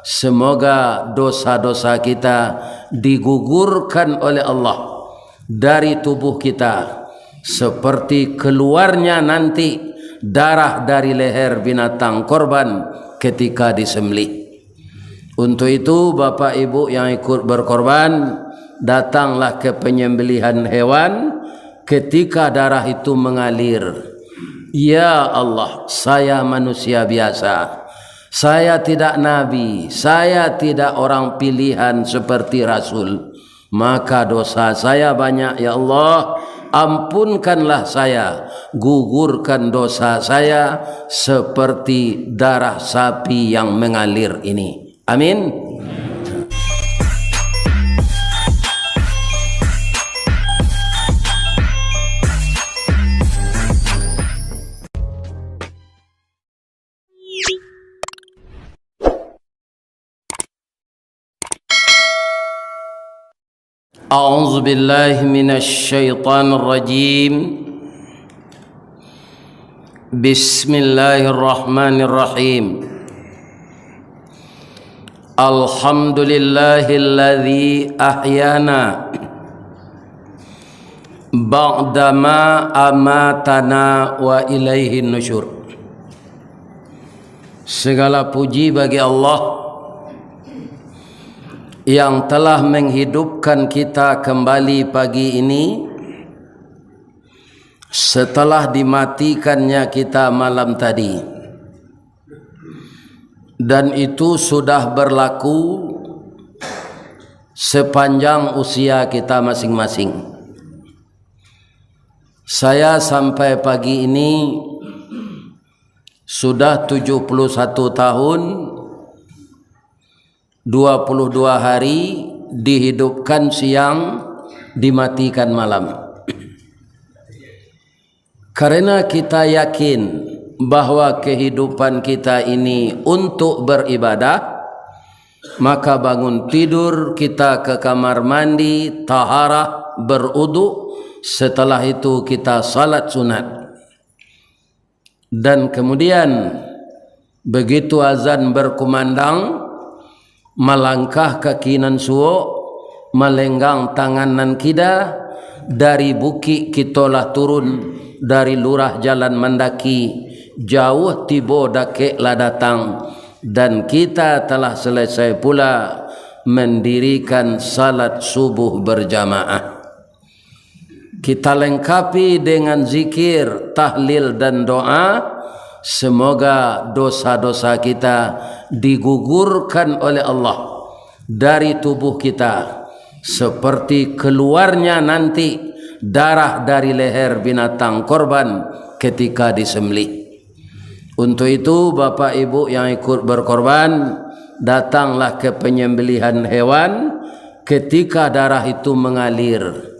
semoga dosa-dosa kita digugurkan oleh Allah dari tubuh kita seperti keluarnya nanti darah dari leher binatang korban ketika disembelih. Untuk itu Bapak Ibu yang ikut berkorban, datanglah ke penyembelihan hewan ketika darah itu mengalir. Ya Allah, saya manusia biasa, saya tidak nabi, saya tidak orang pilihan seperti Rasul, maka dosa saya banyak. Ya Allah, ampunkanlah saya, gugurkan dosa saya seperti darah sapi yang mengalir ini. Amin. A'udzu billahi minasy syaithanir rajim. Bismillahirrahmanirrahim. Alhamdulillahilladzi ahyana ba'dama amatana wa ilaihin nusyur. Segala puji bagi Allah yang telah menghidupkan kita kembali pagi ini setelah dimatikannya kita malam tadi, dan itu sudah berlaku sepanjang usia kita masing-masing. Saya sampai pagi ini sudah 71 tahun 22 hari dihidupkan siang, dimatikan malam. Karena kita yakin bahwa kehidupan kita ini untuk beribadah, maka bangun tidur kita ke kamar mandi, taharah, berudu, setelah itu kita salat sunat. Dan kemudian begitu azan berkumandang, melangkah ke kinan suo, melenggang tangan nan kida, dari bukit kitolah turun, dari lurah jalan mendaki, jauh tibo dake lah datang, dan kita telah selesai pula mendirikan salat subuh berjamaah. Kita lengkapi dengan zikir, tahlil dan doa. Semoga dosa-dosa kita digugurkan oleh Allah dari tubuh kita seperti keluarnya nanti darah dari leher binatang korban ketika disembelih. Untuk itu Bapak Ibu yang ikut berkorban, datanglah ke penyembelihan hewan ketika darah itu mengalir.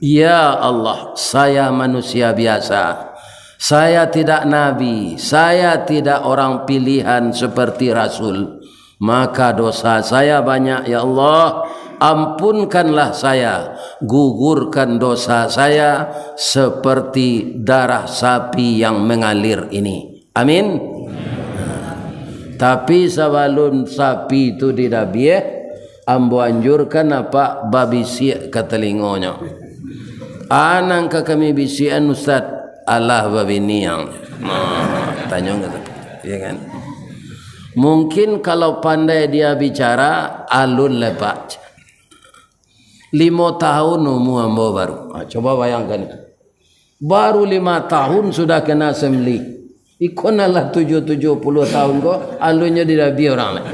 Ya Allah, saya manusia biasa, saya tidak nabi, saya tidak orang pilihan seperti Rasul, maka dosa saya banyak. Ya Allah, ampunkanlah saya, gugurkan dosa saya seperti darah sapi yang mengalir ini. Amin. Tapi sebelum sapi itu didabieh, ambo anjurkan apa babi siak ke telingonya. Anang ke kami bisian Ustaz, Allah babi niang. Tanya enggak? Ya kan? Mungkin kalau pandai dia bicara, alun lepak. 5 tahun umur ambo baru. Coba bayangkan. Baru 5 tahun sudah kena sembelih. Ikonalah 70 tahun kok alunnya didabi orang lain.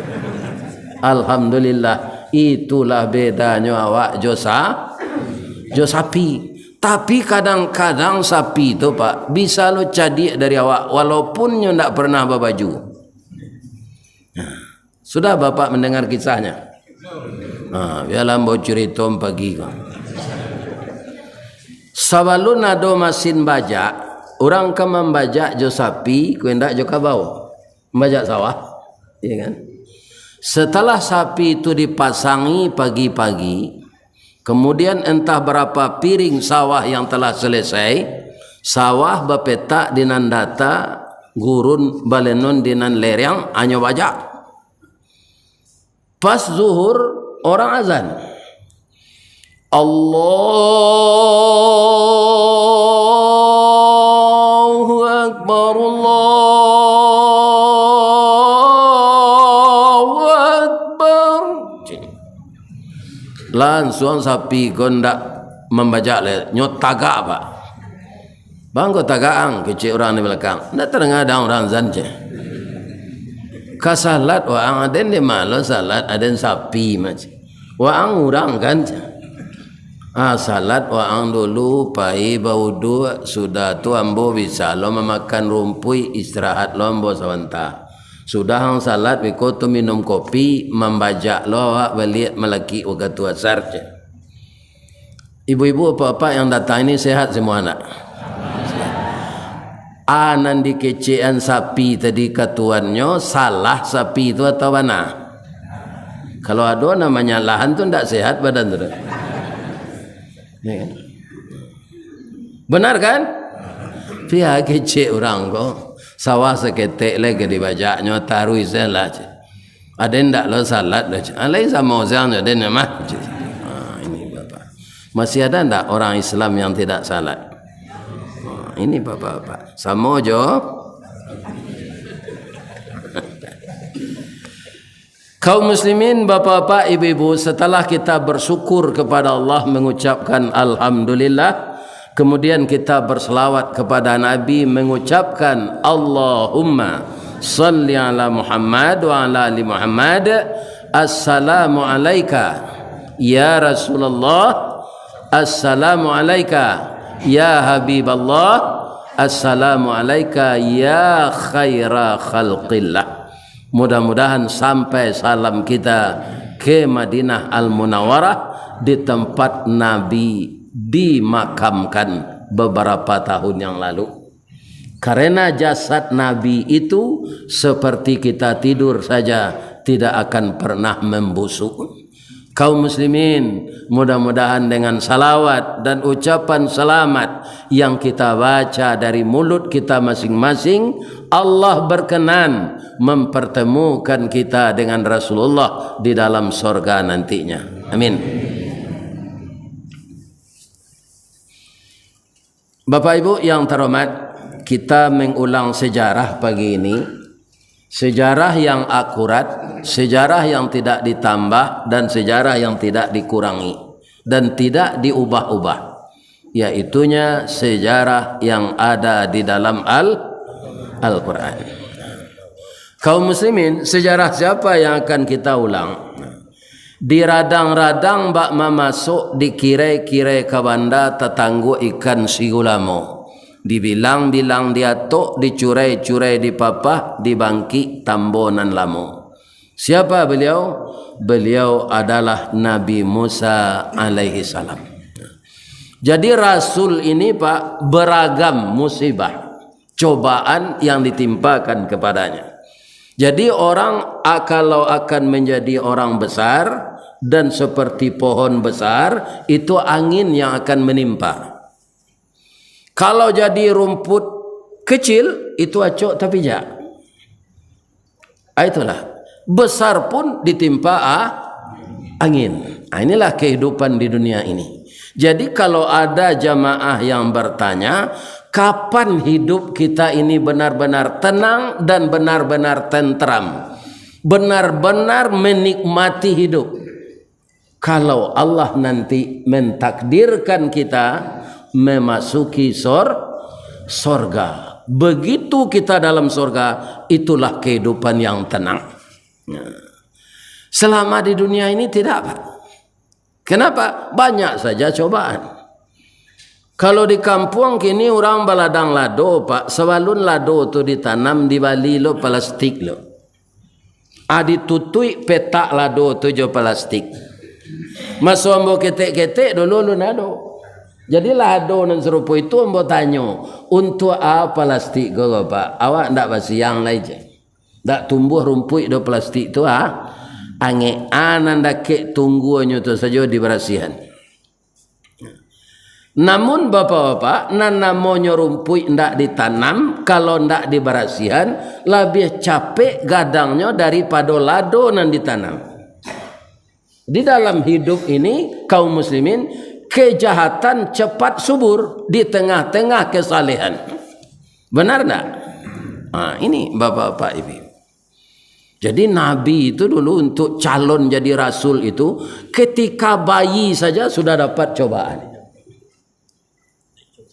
Alhamdulillah, itulah bedanya awak jo sapi. Tapi kadang-kadang sapi itu Pak bisa lo cadik dari awak walaupun nyo ndak pernah berbaju. Sudah Bapak mendengar kisahnya? Biarlah mau cerita pagi kok. Sebelum ada mesin bajak, orang ke membajak jo sapi, ku hendak jo kabau, membajak sawah, ya kan? Setelah sapi itu dipasangi pagi-pagi, kemudian entah berapa piring sawah yang telah selesai, sawah bapetak dinan data, gurun balenon dinan lereng, anyo bajak. Pas zuhur orang azan. Allahu Akbar, Allahu Akbar. Langsung sapi gondak membaca le nyot tagak pak. Bang ko tagaang kecil orang di belakang. Ndak terengah orang azan je. Kasalat wa ang aden di malo salat aden sapi macam. Wa ang urang kan. Salat wa ang dulu pai baudu sudah tu ambo bisa lo memakan rumpui istirahat lo ambo sebentar. Sudah ang salat wiko tu minum kopi membaca lo awak balik melaki waktu asar je. Ibu-ibu apa-apa yang datang ini sehat semua anak. Anan dikecean sapi tadi katuannya salah sapi itu atau mana? Kalau ada namanya lahan tu tidak sehat badan tu. Ya kan? Benar kan? Pihak kecil orang ko sawah seketek lagi dibajanya taruh iselah. Ada ndak lo salat dah. Alai sama orang ada nama. Ini bapak. Masih ada ndak orang Islam yang tidak salat? Ini bapak-bapak. Sama jo. Kaum muslimin, bapak-bapak, ibu-ibu, setelah kita bersyukur kepada Allah mengucapkan alhamdulillah, kemudian kita berselawat kepada Nabi mengucapkan Allahumma salli ala Muhammad wa ala ali Muhammad. Assalamu alayka ya Rasulullah, assalamu alayka ya Habiballah, assalamu alayka ya khaira khalqillah. Mudah-mudahan sampai salam kita ke Madinah Al-Munawwarah di tempat Nabi dimakamkan beberapa tahun yang lalu. Karena jasad Nabi itu seperti kita tidur saja, tidak akan pernah membusuk. Kaum muslimin, mudah-mudahan dengan salawat dan ucapan selamat yang kita baca dari mulut kita masing-masing, Allah berkenan mempertemukan kita dengan Rasulullah di dalam surga nantinya. Amin. Bapak Ibu yang terhormat, kita mengulang sejarah pagi ini. Sejarah yang akurat, sejarah yang tidak ditambah dan sejarah yang tidak dikurangi dan tidak diubah-ubah, yaitunya sejarah yang ada di dalam Al-Quran. Kaum muslimin, sejarah siapa yang akan kita ulang? Di radang-radang bak masuk di kire-kire kabanda tetanggu ikan sigulamo. Dibilang-bilang dia tok, dicurai-curai di papah, dibangki tambonan lamu. Siapa beliau? Beliau adalah Nabi Musa alaihi salam. Jadi Rasul ini Pak, beragam musibah, cobaan yang ditimpakan kepadanya. Jadi orang kalau akan menjadi orang besar dan seperti pohon besar, itu angin yang akan menimpa. Kalau jadi rumput kecil, itu acok tapi jak. Itulah. Besar pun ditimpa angin. Inilah kehidupan di dunia ini. Jadi kalau ada jamaah yang bertanya, kapan hidup kita ini benar-benar tenang dan benar-benar tentram, benar-benar menikmati hidup? Kalau Allah nanti mentakdirkan kita memasuki sorga. Begitu kita dalam sorga, itulah kehidupan yang tenang. Selama di dunia ini tidak, Pak. Kenapa? Banyak saja cobaan. Kalau di kampung kini orang baladang lado, Pak. Sewalun lado tu ditanam di bali lo plastik lo. Ditutui petak lado tu jo plastik. Masuk ambo ketek-ketek dulu lu nado. Jadi lado dan serupa itu ambo tanya, untuk apa plastik kau Pak? Awak ndak basiang lagi je. Ndak tumbuh rumput do plastik tu Ange ananda ke tungguannya tu saja diberasihan. Namun bapak-bapak, namanya rumput ndak ditanam, kalau ndak diberasihan lebih capek gadangnya daripada lado nan ditanam. Di dalam hidup ini kaum muslimin, kejahatan cepat subur di tengah-tengah kesalehan. Benar tak? Ini bapak-bapak ibu. Jadi Nabi itu dulu untuk calon jadi rasul itu ketika bayi saja sudah dapat cobaan.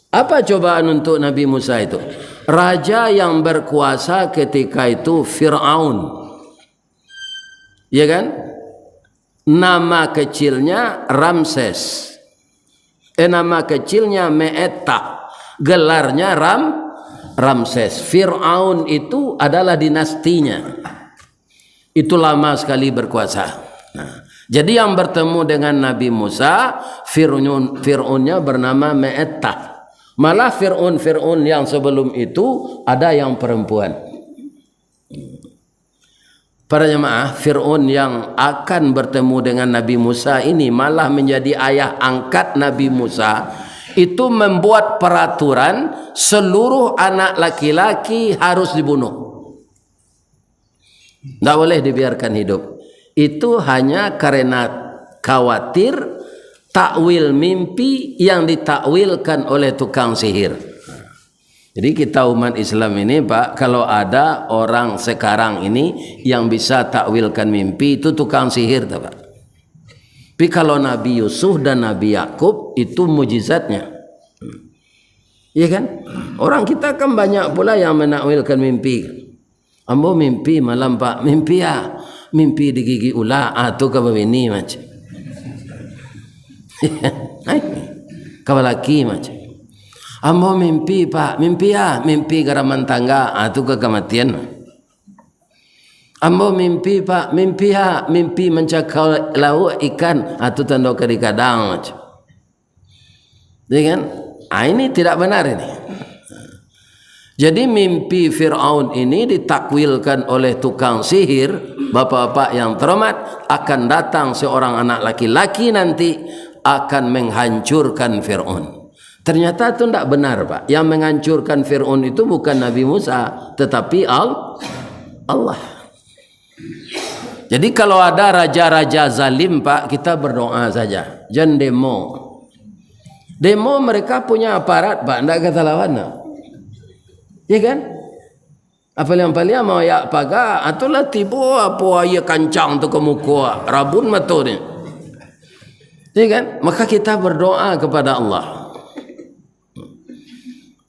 Apa cobaan untuk Nabi Musa itu? Raja yang berkuasa ketika itu Fir'aun. Ya kan? Nama kecilnya Ramses. Nama kecilnya Me'etta. Gelarnya Ramses. Fir'aun itu adalah dinastinya. Itu lama sekali berkuasa. Nah, jadi yang bertemu dengan Nabi Musa, Fir'aunnya bernama Me'etta. Malah Fir'aun yang sebelum itu ada yang perempuan. Para jemaah, Fir'aun yang akan bertemu dengan Nabi Musa ini malah menjadi ayah angkat Nabi Musa. Itu membuat peraturan seluruh anak laki-laki harus dibunuh. Tidak boleh dibiarkan hidup. Itu hanya karena khawatir takwil mimpi yang ditakwilkan oleh tukang sihir. Jadi kita umat Islam ini Pak, kalau ada orang sekarang ini yang bisa takwilkan mimpi, itu tukang sihir tak Pak. Tapi kalau Nabi Yusuf dan Nabi Yakub itu mujizatnya. Iya kan? Orang kita kan banyak pula yang menakwilkan mimpi. Ambo mimpi malam Pak, mimpi ya, mimpi digigit ular atau ke begini macam. Kau laki macam. Ambo mimpi Pak, mimpi ya, mimpi garaman tangga atau ke kematian. Ambo mimpi Pak, mimpi ya, mimpi mencakau lauk ikan atau tanda kari kadang macam. Kan? Ini tidak benar ini. Jadi mimpi Fir'aun ini ditakwilkan oleh tukang sihir. Bapak-bapak yang terhormat, akan datang seorang anak laki-laki nanti akan menghancurkan Fir'aun. Ternyata itu tidak benar Pak. Yang menghancurkan Fir'aun itu bukan Nabi Musa, tetapi Allah. Jadi kalau ada raja-raja zalim Pak, kita berdoa saja. Jangan demo. Demo mereka punya aparat Pak, tidak kata lawan. Ya kan? Apa-apa mau ya paga atulah tibo apa ya kancang tu ke muka rabun matu ni. Ya kan? Maka kita berdoa kepada Allah.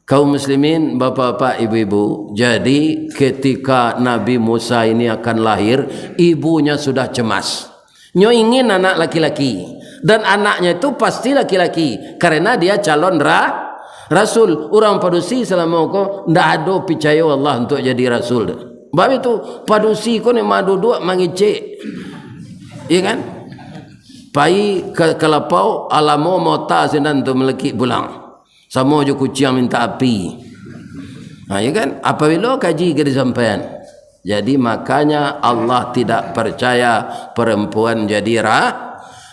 Kaum muslimin, bapak-bapak, ibu-ibu, jadi ketika Nabi Musa ini akan lahir, ibunya sudah cemas. Nyo ingin anak laki-laki, dan anaknya itu pasti laki-laki karena dia calon rasul. Orang padusi selama kau ndak ada percaya Allah untuk jadi rasul. Sebab itu padusi kau ni madu dua mangicek. Iya kan? Pai ke kelapau alamo mota sinan tu melekik bulang. Sama je kucing minta api. Ya kan? Apabila kaji ke disampaian. Jadi makanya Allah tidak percaya perempuan jadi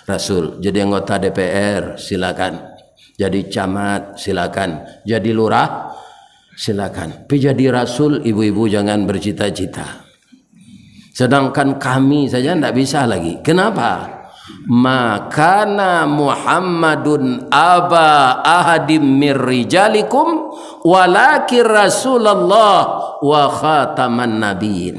rasul. Jadi anggota DPR silakan. Jadi camat silakan, jadi lurah silakan. Tapi jadi rasul ibu-ibu jangan bercita-cita. Sedangkan kami saja tidak bisa lagi. Kenapa? Makana Muhammadun aba ahadim mir rijalikum walakin Rasulullah wa khataman nabiyyin.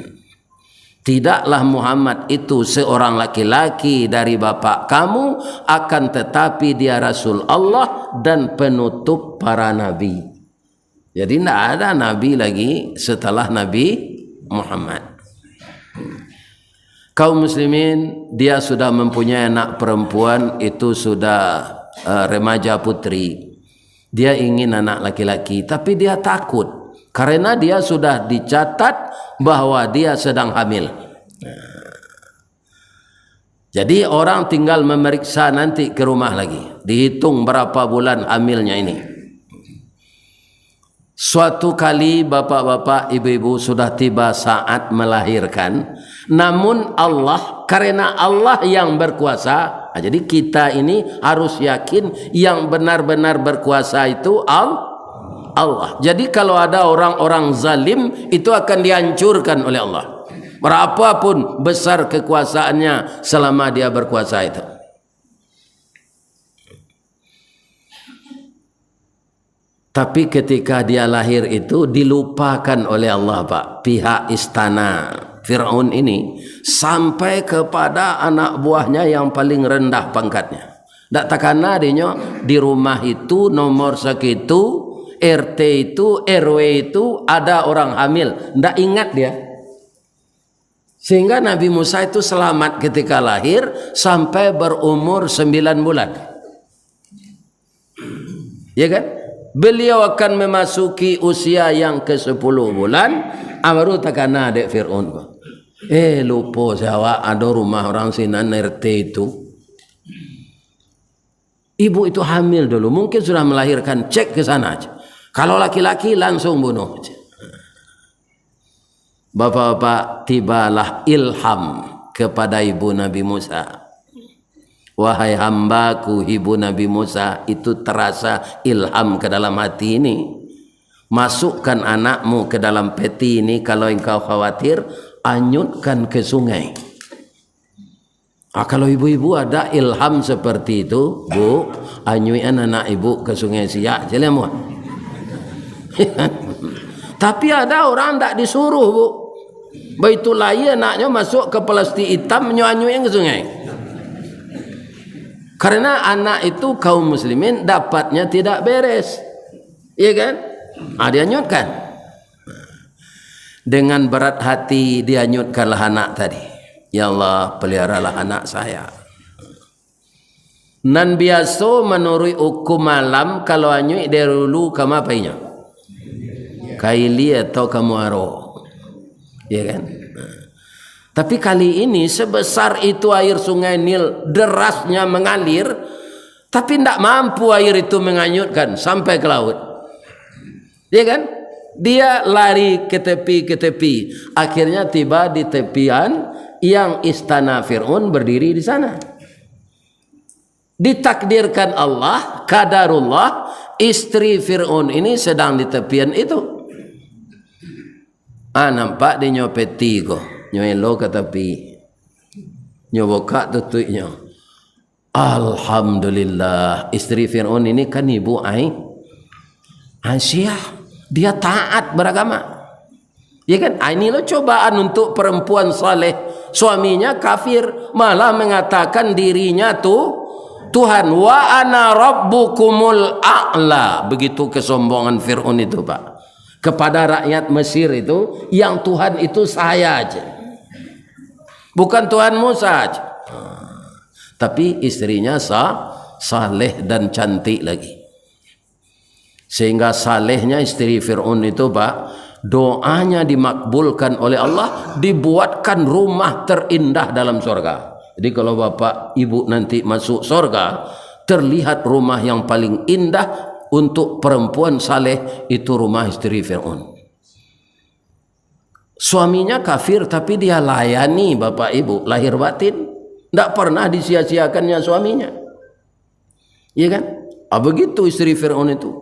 Tidaklah Muhammad itu seorang laki-laki dari bapak kamu, akan tetapi dia Rasul Allah dan penutup para nabi. Jadi tidak ada nabi lagi setelah Nabi Muhammad. Kaum muslimin, dia sudah mempunyai anak perempuan, itu sudah remaja putri. Dia ingin anak laki-laki, tapi dia takut karena dia sudah dicatat bahwa dia sedang hamil. Jadi orang tinggal memeriksa nanti ke rumah lagi, dihitung berapa bulan hamilnya ini. Suatu kali bapak-bapak, ibu-ibu sudah tiba saat melahirkan, namun Allah, karena Allah yang berkuasa, jadi kita ini harus yakin yang benar-benar berkuasa itu Allah. Jadi kalau ada orang-orang zalim, itu akan dihancurkan oleh Allah. Berapapun besar kekuasaannya selama dia berkuasa itu. Tapi ketika dia lahir itu dilupakan oleh Allah, Pak. Pihak istana Fir'aun ini sampai kepada anak buahnya yang paling rendah pangkatnya. Tak takana dia di rumah itu nomor segitu, RT itu, RW itu ada orang hamil. Tak ingat dia. Sehingga Nabi Musa itu selamat ketika lahir sampai berumur 9 bulan. Ya kan? Beliau akan memasuki usia yang ke-10 bulan. Baru takana dek Fir'aun. Lupa Jawa ada rumah orang Sinan RT itu. Ibu itu hamil dulu. Mungkin sudah melahirkan. Cek ke sana aja. Kalau laki-laki langsung bunuh. Bapak-bapak, tibalah ilham kepada ibu Nabi Musa. Wahai hambaku ibu Nabi Musa, itu terasa ilham ke dalam hati ini. Masukkan anakmu ke dalam peti ini, kalau engkau khawatir, anyutkan ke sungai. Kalau ibu-ibu ada ilham seperti itu, Bu, anyuin anak ibu ke sungai Siak, jelamu. Tapi ada orang tak disuruh, Bu. Begitu lahir anaknya masuk ke plastik hitam, anyuin ke sungai. Karena anak itu kaum muslimin dapatnya tidak beres. Iya kan? Dia nyutkan. Dengan berat hati dia nyutkanlah anak tadi. Ya Allah, peliharalah anak saya. Nan biasa menurut hukum malam kalau anyut dari dulu kamu apainya? Kaili atau kamu aro. Ya kan? Tapi kali ini sebesar itu air sungai Nil derasnya mengalir, tapi tidak mampu air itu menganyutkan sampai ke laut. Ya kan? Dia lari ke tepi. Akhirnya tiba di tepian yang istana Fir'aun berdiri di sana. Ditakdirkan Allah, kadarullah, istri Fir'aun ini sedang di tepian itu. Nampak dia nyopeti kok. Nyelo ke tepi, nyoboka tutupnya. Alhamdulillah, istri Fir'aun ini kan ibu Aisyah, dia taat beragama. Ya kan? Ini lo cobaan untuk perempuan saleh, suaminya kafir, malah mengatakan dirinya tuh Tuhan. Wa ana rabbukumul a'la. Begitu kesombongan Fir'aun itu, Pak. Kepada rakyat Mesir itu, yang Tuhan itu saya aja. Bukan Tuhan Musa aja. Tapi istrinya saleh dan cantik lagi. Sehingga salehnya istri Fir'aun itu, Pak, doanya dimakbulkan oleh Allah, dibuatkan rumah terindah dalam surga. Jadi kalau bapak ibu nanti masuk surga, terlihat rumah yang paling indah untuk perempuan saleh itu rumah istri Fir'aun. Suaminya kafir tapi dia layani bapak ibu lahir batin, tidak pernah disia-siakannya suaminya. Iya kan? Begitu istri Fir'aun itu.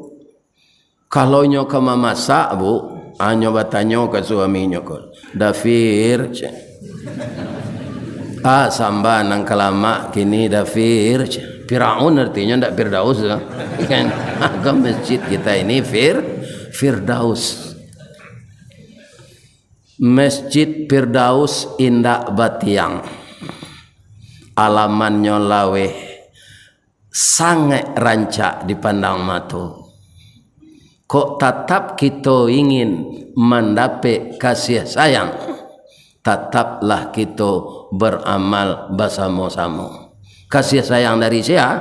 Kalau nyoka memasak, Bu, nyoba tanya ke suaminya kok. Dafir. Samba nang kelama kini dafir. Fir'aun artinya tidak Firdaus kan? Ke masjid kita ini Firdaus. Masjid Firdaus Indah Batiang, alamannya lawe, sangat rancak dipandang mata. Kok tetap kita ingin mendapat kasih sayang, tetaplah kita beramal bersama-sama. Kasih sayang dari siapa?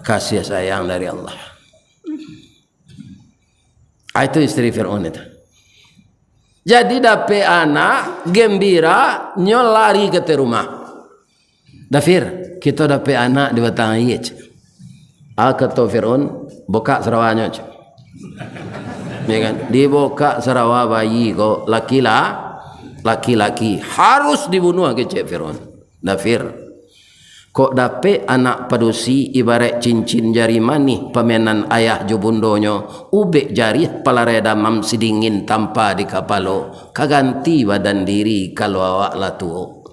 Kasih sayang dari Allah. Itu istri Fir'aun itu. Jadi dapat anak gembira, nyolari ke rumah. Dafir, kita dapat anak di batang ayat. Kata Fir'aun, buka serawanya. Ya kan? Dibuka serawa bayi kok laki-laki harus dibunuh ke Fir'aun. Dafir. Kok dapet anak padusi ibarat cincin jari manih pamenan ayah jo bundonyo, ubek jari palareda mam sidingin tanpa di kapalo, kaganti badan diri kalau awak lah tuo.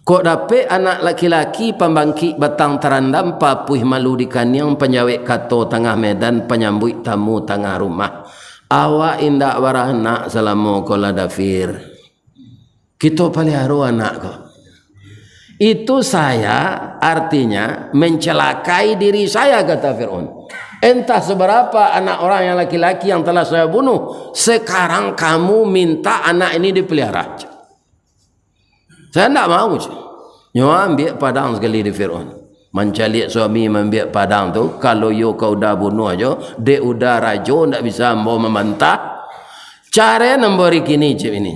Kok dapet anak laki-laki pembangkit batang terandam papuih malu di kanyang penjawek kato tengah medan penyambut tamu tengah rumah. Awak indak warahnak selama kola dafir. Kita pelihara anak kok. Itu saya artinya mencelakai diri saya, kata Fir'aun. Entah seberapa anak orang yang laki-laki yang telah saya bunuh, sekarang kamu minta anak ini dipelihara. Saya tidak mau. Nyo ambil padang sekali di Fir'aun. Mencalik suami ambil padang tu, kalau yo kau dah bunuh aja, dia udah rajo tidak bisa mau membantah. Cara nombor kini cik ini.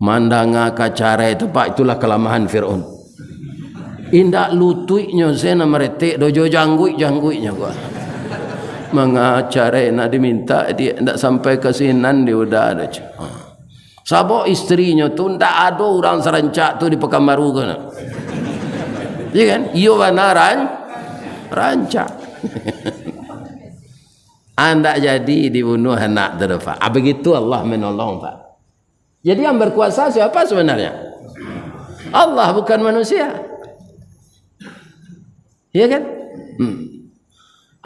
Mandanga kacara itu pak, itulah kelemahan Fir'aun. Indak lutuiknya saya nak meretik dojo jangguiknya gua. Mengacara nak diminta dia ndak sampai ke sinan dia udah ada. Sabok istrinya tu ndak ada orang serencak tu di Pekanbaru kan. Iya kan? Iyo banaran rancak. Anda jadi dibunuh anak terdepan. Begitu Allah menolong pak. Jadi yang berkuasa siapa sebenarnya? Allah, bukan manusia. Ya kan?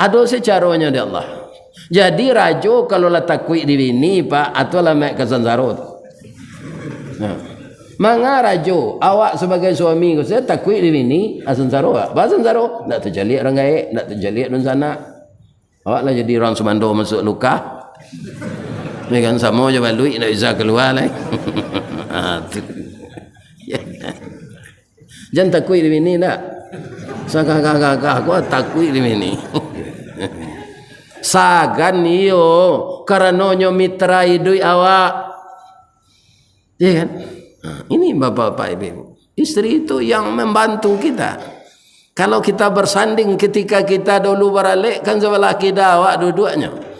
Ada secaranya di Allah. Jadi rajo kalau lah takwi di bini pak atau lah mek kesanzaro. Manga rajo awak sebagai suami saya takwi di bini asansaro pak. Basansaro nak terjalik orang gaek, nak terjalik don sana. Awak lah jadi orang semando masuk luka. Ni kan sama je balui nak bisa keluar lah. Jangan takui di sini tak. Kakak aku takui di sini. Sagan iyo karenonyo mitra idui awak. Ya kan? Ini bapak-bapak ibu. Istri itu yang membantu kita. Kalau kita bersanding ketika kita dulu beralik kan sebelah kita awak dua-duanya.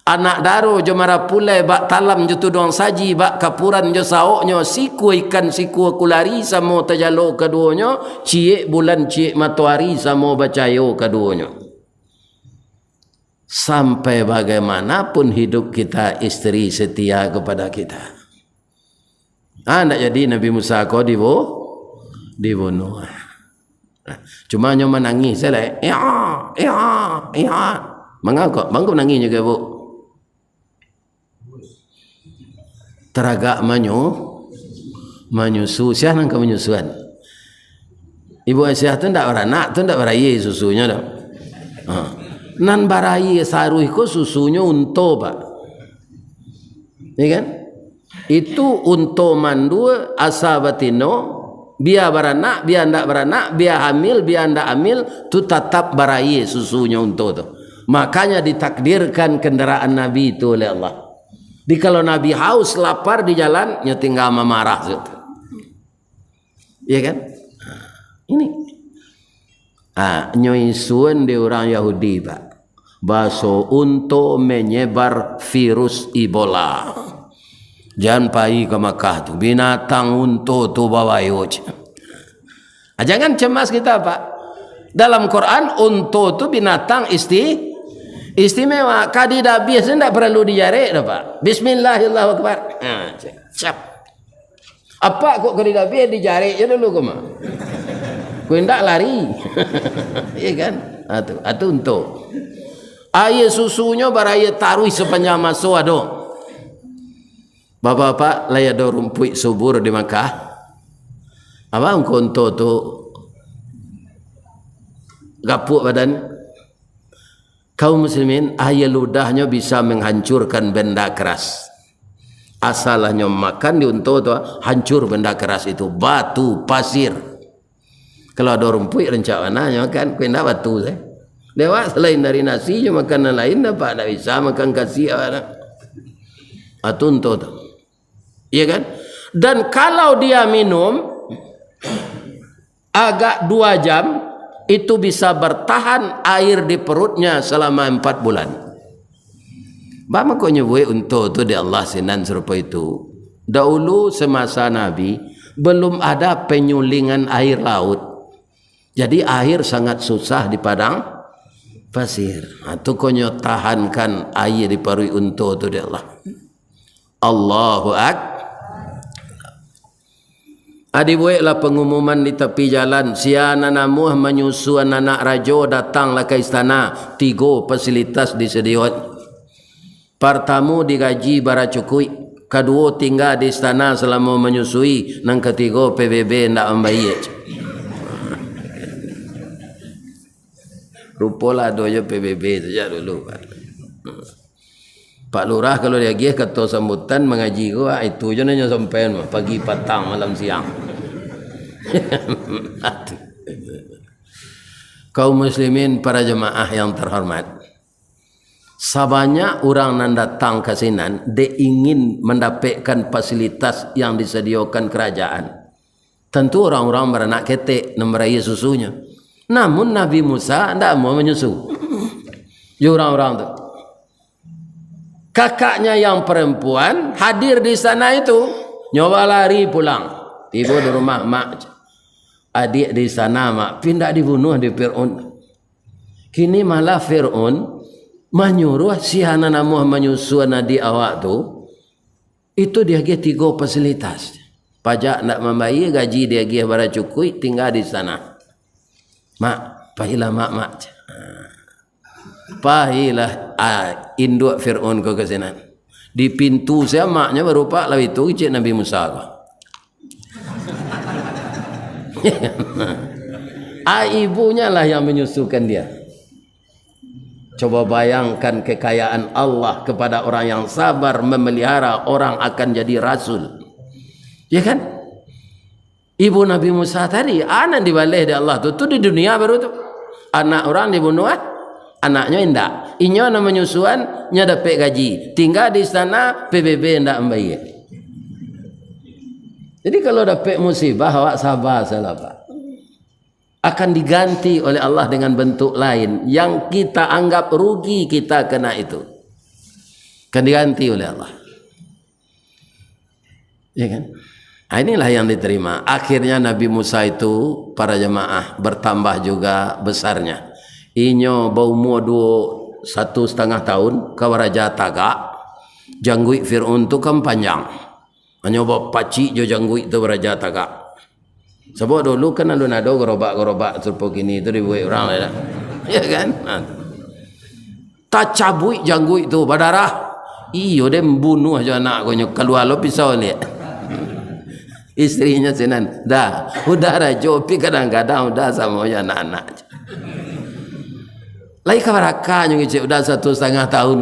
Anak daro jo mara pulai bak talam jo tudong saji bak kapuran jo saoknyo siku ikan siku kulari samo tajalo keduanya ciek bulan ciek matahari samo bacayo keduanya. Sampai bagaimanapun hidup kita istri setia kepada kita. Nak jadi Nabi Musa kau dibunuh. Cuma nyo menangis saya ya. Mengapa menangis juga bu? Teragak menyusu siapa nangka menyusuan ibu Aisyah tu ndak beranak tu ndak berayi susunya dah nan barayi saruh ko susunya unto pak ya kan itu unto mandu asabatino biar beranak biar ndak beranak biar hamil biar ndak hamil tu tetap barayi susunya unto tu makanya ditakdirkan kendaraan Nabi itu oleh Allah. Di kalau Nabi haus lapar di jalan nya tinggal memarah gitu. Iya kan? Ini. Nyoisuan di orang Yahudi Pak. Baso untuk menyebar virus Ebola. Jangan pergi ke Makkah tu. Binatang untuk tu bawa yoj. Jangan cemas kita Pak. Dalam Quran untuk tu binatang istimewa. Kadida biasa tidak perlu dijarik dah Pak. Bismillahirrahmanirrahim. Siap. Apa kok kadida biasa dijarik je dulu kau mah. Kau hendak lari. Iya kan? Itu untuk. Air susunya baraya taruh sepanjang masa ada. Bapak-bapak layak ada rumput subur di Makkah. Apa engkau untuk tu gapuk badan? Kaum muslimin air ludahnya bisa menghancurkan benda keras. Asalnya makan di untuk tu hancur benda keras itu batu, pasir. Kalau ada rumput rencananya kan kena batu saya. Dewa selain dari nasi makanan lain apa tak bisa makan kasih apa. Atun tu. Iya kan? Dan kalau dia minum agak 2 jam itu bisa bertahan air di perutnya selama 4 bulan. Bama ko nyebut untuk tu di Allah sinan serupa itu. Dahulu semasa Nabi belum ada penyulingan air laut. Jadi air sangat susah di padang pasir. Itu konyo tahankan air di parui unta tu dia Allah. Allahu Akbar. Adi buatlah pengumuman di tepi jalan, siana namuh menyusu anak rajo datanglah ke istana, 3 fasilitas disediakan. Pertama digaji bara cukui, kedua tinggal di istana selama menyusui, nang ketiga PBB ndak membayar. Rupalah doa PBB saja dulu. Pak Lurah kalau dia pergi kata sambutan mengaji gua itu je nanya sampai pagi petang malam siang. Kaum muslimin para jemaah yang terhormat, sebanyak orang yang datang ke sini dia ingin mendapatkan fasilitas yang disediakan kerajaan. Tentu orang-orang beranak ketek meraih susunya. Namun Nabi Musa tidak mau menyusu. Ya orang-orang tu. Kakaknya yang perempuan hadir di sana itu, nyoba lari pulang. Tiba di rumah mak. Adik di sana mak pindah dibunuh di Fir'aun. Kini malah Fir'aun menyuruh si anak nama menyusu di awak tu. Itu dia ke 3 fasilitas. Pajak nak membayar, gaji dia ke bara cukui, tinggal di sana. Mak, pahilah mak. Pahilah induk Fir'aun ke sana. Di pintu saya maknya berupa lalu itu cik Nabi Musa. Ibunya lah yang menyusukan dia. Coba bayangkan kekayaan Allah kepada orang yang sabar memelihara orang akan jadi rasul. Ya kan? Ibu Nabi Musa tadi anak dibalik di Allah tu di dunia baru tu. Anak orang dibunuh, anaknya indah. Inyo nama menyusuan nya dapat gaji. Tinggal di sana PBB ndak membayar. Jadi kalau dapat musibah awak sabar salah Pak. Akan diganti oleh Allah dengan bentuk lain yang kita anggap rugi kita kena itu. Akan diganti oleh Allah. Ya kan? Nah, inilah yang diterima. Akhirnya Nabi Musa itu para jemaah bertambah juga besarnya. Inyo berumur 1,5 tahun ke Raja Taga. Janggui Fir'aun tu kan panjang. Hanya bawa pacik jo janggui tu Raja Taga. Sebab dulu kan ada gerobak-gerobak serupa gini tu dibuat orang lah. Ya kan? Tak cabui janggui tu berdarah. Iyo dia membunuh aja anak ko keluar lo pisau ni. Istrinya senan dah udah rajo pi kadang-kadang udah sama aja anak-anak. Lai kabaraka nyung udah 1,5 tahun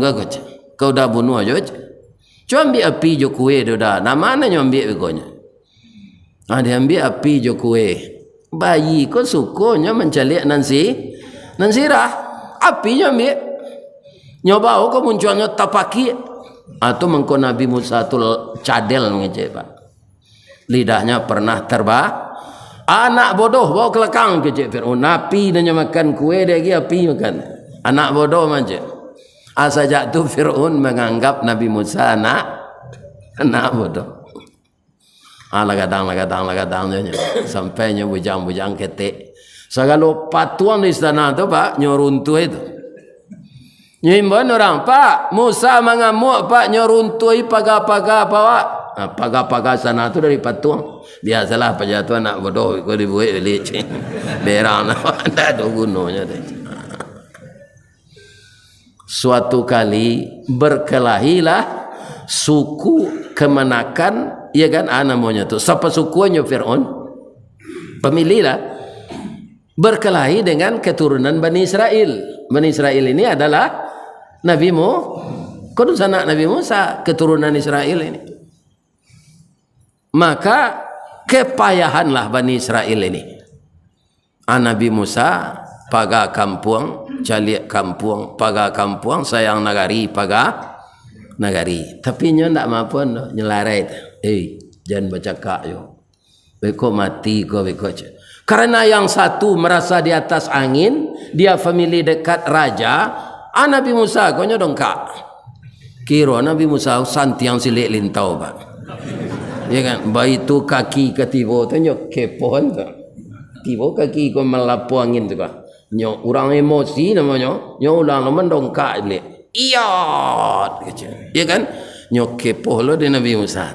kau udah bunuh aja. Cuma ambil api jo kue dah. Nama mana nyung ambil begonya. Dia ambil api jo kue. Bayi ko sukonya mencalik nansi nansirah. Api nyung ambil. Nyoba ko munculnya tapaki. Atau mengko Nabi Musa tu cadel ngece Pak. Lidahnya pernah terbah. Anak bodoh bawa kelakang ke Cik Fir'aun. Api dan makan kue dia lagi api makan. Anak bodoh macam. Sejak tu Fir'aun menganggap Nabi Musa anak bodoh. Lagadang sampainya bujang-bujang ketek. Segala patuan di istana tu Pak nyoruntuh itu. Nyimbun orang Pak Musa mengamuk Pak nyoruntui pagar-pagar Pak. Pagar-pagar sana tu dari patuang. Biasalah pejatuan nak bodoh kau dibuat leceh. Berang ada gunanya deh. Suatu kali berkelahilah suku kemenakan, ya kan namanya tu. Siapa sukunya Fir'aun? Pemilihlah berkelahi dengan keturunan Bani Israel. Bani Israel ini adalah Nabi Musa, anak Nabi Musa, keturunan Israel ini. Maka kepayahanlah Bani Israel ini. Nabi Musa paga kampung, caliak kampung, paga kampung, sayang nagari, paga nagari. Tapi nyo ndak mampu nyelarai. Jangan bercakap yo. Beko mati ko beko. Karena yang satu merasa di atas angin, dia famili dekat raja. Nabi Musa konyo dongkak. Kira Nabi Musa santi yang silik lintau Pak. Ya kan, bayi tu kaki ke tiba tu nyok kepohan tu. Tiba kaki ko melapu angin tu kan. Nyok orang emosi namanya, nyok ulang lama dongkak balik. Iya, ya kan? Nyok kepoh lo di Nabi Musa.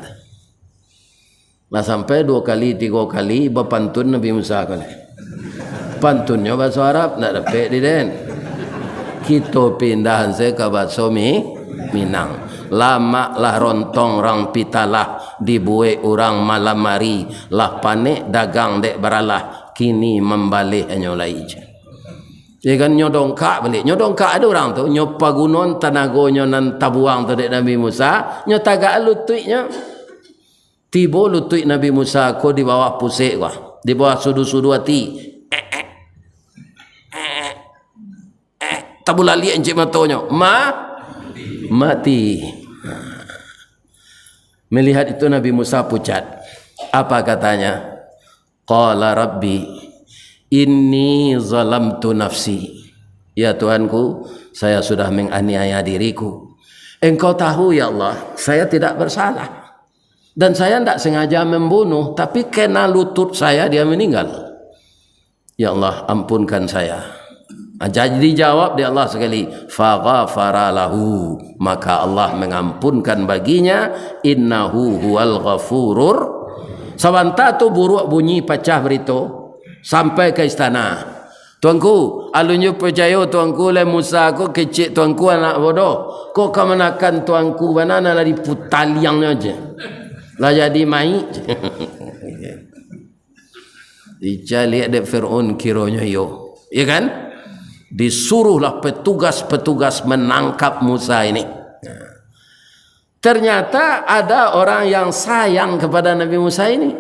Lah sampai 2 kali 3 kali berpantun Nabi Musa kan. Pantunnya bahasa Arab nak dapat di den. Kita pindahan saya ke bahasa Minang. Lama lah rontong rang pitalah dibuai orang malam hari lah panik dagang dek baralah kini membalik nyolai je. Ya kan nyodongkak balik. Nyodongkak ada orang tu nyopagunon tanagonya nan tabuang tu dek Nabi Musa, nyotaga lututnya. Tiba lutut Nabi Musa ko di bawah pusik ko, di bawah sudu-sudu hati. Tabulali encik matonya. Mati. Melihat itu Nabi Musa pucat. Apa katanya? Qala Rabbi inni zalamtu nafsi. Ya Tuhanku, saya sudah menganiaya diriku. Engkau tahu ya Allah, saya tidak bersalah. Dan saya tidak sengaja membunuh, tapi kena lutut saya dia meninggal. Ya Allah, ampunkan saya. Jadi jawab dia Allah sekali, faghafara lahu, maka Allah mengampunkan baginya, innahu huwal ghafurur. Sabanta tu buruk bunyi pecah berito sampai ke istana. Tuanku, alunyu percaya tuanku le Musa ko kecik tuanku anak bodoh. Kok kemanakan tuanku banana lah diputaliangnya aja. Lah jadi mai. Dia lihat dek Fir'aun kiranya yo. Ya kan? Disuruhlah petugas-petugas menangkap Musa ini. Ternyata ada orang yang sayang kepada Nabi Musa ini.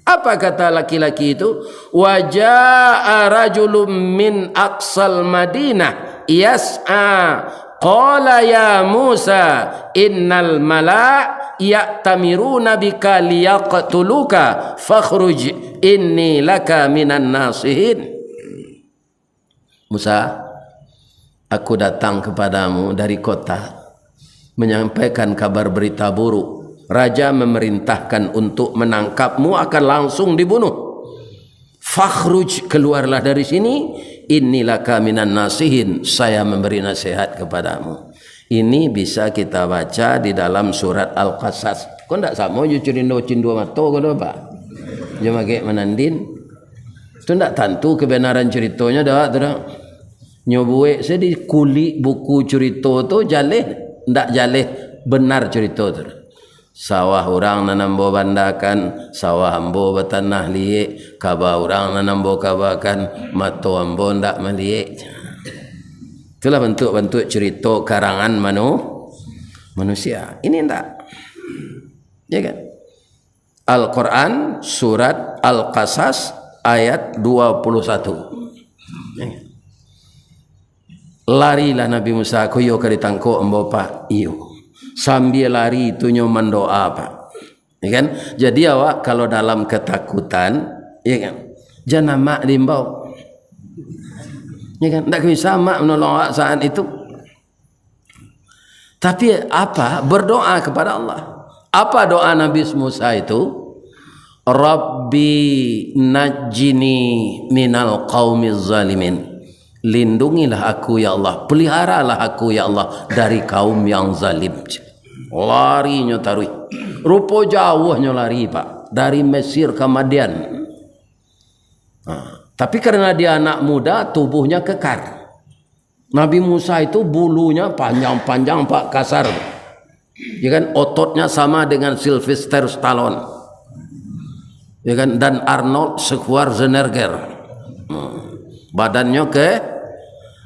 Apa kata laki-laki itu? Waja'a rajulun min aqsal Madinah yas'a qala ya Musa innal mala' ya'tamiruna bika liyaqtuluka fakhruj inni laka minan nasihin. Musa, aku datang kepadamu dari kota menyampaikan kabar berita buruk. Raja memerintahkan untuk menangkapmu, akan langsung dibunuh. Fakhruj, keluarlah dari sini. Innilaka minan nasihin, saya memberi nasihat kepadamu. Ini bisa kita baca di dalam surat Al-Qasas. Kau tak sama je cerindo cindu mato kau dah pak. Je makai menandin. Tu tak tentu kebenaran ceritanya dah tak. Nyobuek saya di kulit buku cerita tu jaleh ndak jaleh benar cerita tu. Sawah orang nanambo bandakan, sawah ambo bertanah liek, kaba orang nanambo kabakan, mato ambo ndak meliek. Itulah bentuk-bentuk cerita karangan manusia. Ini ndak. Ya kan? Al-Quran surat Al-Qasas ayat 21. Ya kan? Larilah Nabi Musa kuyo ke ditangkuk ambo pak iyo. Sambil lari itu nyoman doa pak. Ya kan? Jadi awak kalau dalam ketakutan, ya kan? Jangan mak limbau. Ya kan? Tak bisa mak menolong awak saat itu. Tapi apa? Berdoa kepada Allah. Apa doa Nabi Musa itu? Rabbi najjini minal qaumiz zalimin. Lindungilah aku ya Allah, peliharalah aku ya Allah dari kaum yang zalim. Larinya tarui. Rupa jauhnya lari pak, dari Mesir ke Madian. Tapi karena dia anak muda, tubuhnya kekar. Nabi Musa itu bulunya panjang-panjang pak, kasar. Ya kan, ototnya sama dengan Sylvester Stallone. Ya kan, dan Arnold Schwarzenegger. Badannya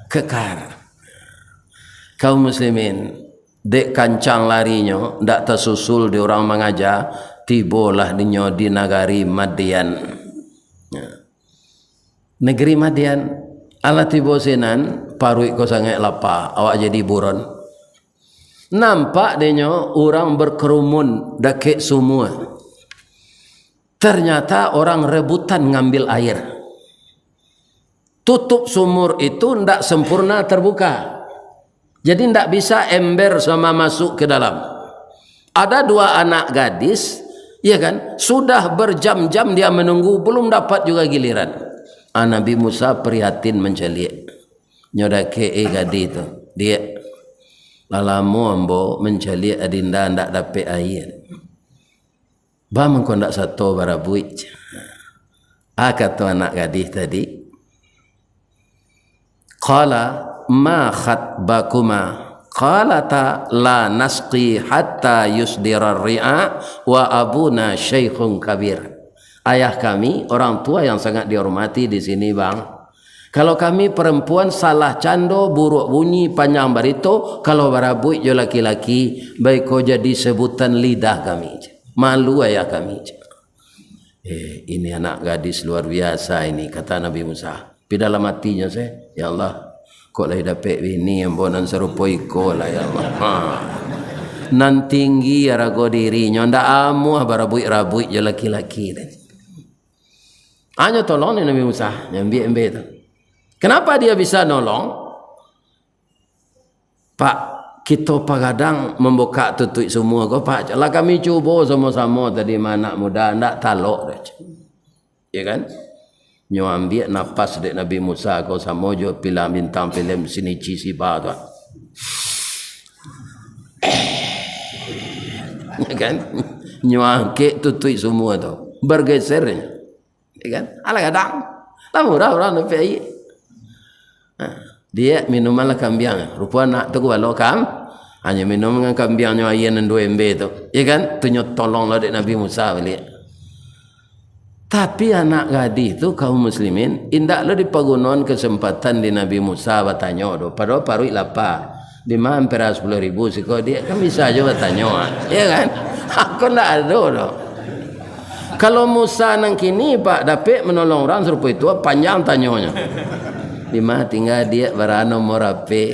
kekar. Kaum muslimin dek kancang larinya ndak tersusul di orang mengajar, tibolah dinyo di negeri Madian. Negeri Madian ala tibo senan parui ko sangat lapar, awak jadi buron. Nampak dinyo orang berkerumun dakek semua. Ternyata orang rebutan ngambil air. Tutup sumur itu tidak sempurna terbuka. Jadi tidak bisa ember sama masuk ke dalam. Ada 2 anak gadis Ya kan? Sudah berjam-jam dia menunggu, belum dapat juga giliran. Nabi Musa prihatin menceliak. Nyodake gadi itu. Dia lalamu ambo menceliak adinda ndak dapat air. Ba mengko ndak satu barabuit. Kata anak gadis tadi. Qala ma khatbakuma. Qalata la nasqi hatta yusdira ar-ri'a wa abuna syaikhun kabir. Ayah kami orang tua yang sangat dihormati di sini, bang. Kalau kami perempuan salah cando, buruk bunyi, panjang barito, kalau barabui jo laki-laki, baik kau jadi sebutan lidah kami. Malu ayah kami. Ini anak gadis luar biasa ini, kata Nabi Musa. Di dalam hatinya saya, ya Allah, kok lah dapat bini yang bonan serupa iko lah ya Allah. Nan tinggi rago dirinya, ndak amu barabui-rabui je laki-laki. Hanya tolong Nabi Musa, nyambi tu. Kenapa dia bisa nolong? Pak, kita pagadang membuka tutup semua kau pak. Lah kami cuba sama-sama tadi anak muda ndak talok dah. Ya kan? Nyo ambil nafas dek Nabi Musa kau sama jo film bintang film sini cisi ba tu. Ya kan? Nyo angke tutup semua tu. Bergesernya. Ya kan? Ala kadang. Lah murah orang nak pergi. Dia minuman lah kambiang. Rupa nak tu walau kam. Hanya minum dengan kambiangnya ayan dan 2 MB tu. Ya kan? Tu nyo tolong lah dek Nabi Musa balik. Tapi anak gadis tu kaum muslimin indak lo dipagunon kesempatan di Nabi Musa bertanya do. Padahal parui lapa. Di mana hampir 10.000 sih kau dia kan bisa aja bertanya. Ya kan? Aku ndak ada do. Kalau Musa nang kini pak dapat menolong orang serupa itu panjang tanyanya. Di mana tinggal dia berano morape.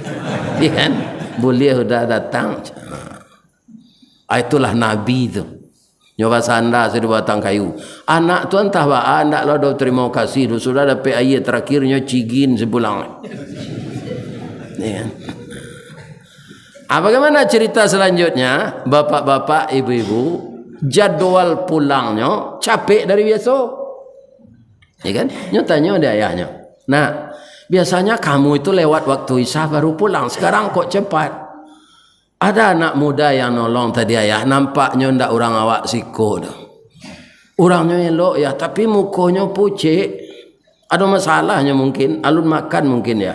Ya kan? Boleh sudah datang. Itulah Nabi tu. Nyoba sanda sudah batang kayu. Anak tu entah ba anak lo dah terima kasih tu sudah dapat ayat terakhirnya cigin sebulan. Ya. Bagaimana cerita selanjutnya? Bapak-bapak, ibu-ibu, jadwal pulangnya capek dari biasa. Ya kan? Nyo tanya dia ayahnya. Nah, biasanya kamu itu lewat waktu isya baru pulang. Sekarang kok cepat? Ada anak muda yang nolong tadi ayah. Nampaknya ndak orang awak siko dah. Orangnya elok ya, tapi mukanya pucik. Ada masalahnya mungkin. Alun makan mungkin ya.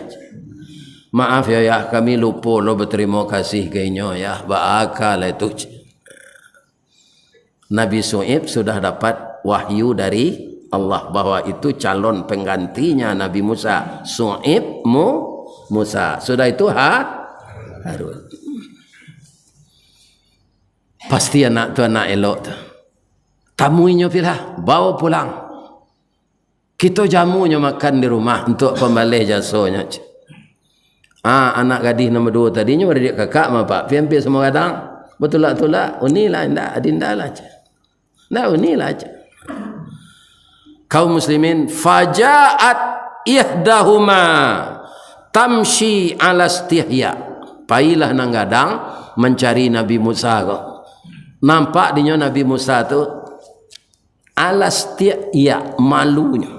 Maaf ya, kami lupa lo berterima kasih kayaknya ya. Bakal itu. Nabi Shu'aib sudah dapat wahyu dari Allah bahwa itu calon penggantinya Nabi Musa. Shu'aib Musa. Sudah itu Harun. Pasti anak tu anak elok tu. Tamuinya pilah, bawa pulang. Kita jamunya makan di rumah untuk pembalih jasanya. Anak gadis nombor 2 tadinya beradik kakak mah pak. Pian-pian semua kadang. Betul lah. Unilah indah, adinda lah. Nah unilah. Kaum muslimin faja'at ihdahuma tamshi ala istihya. Pailah nang gadang mencari Nabi Musa kok. Nampak dinya Nabi Musa tu alastiya malunya.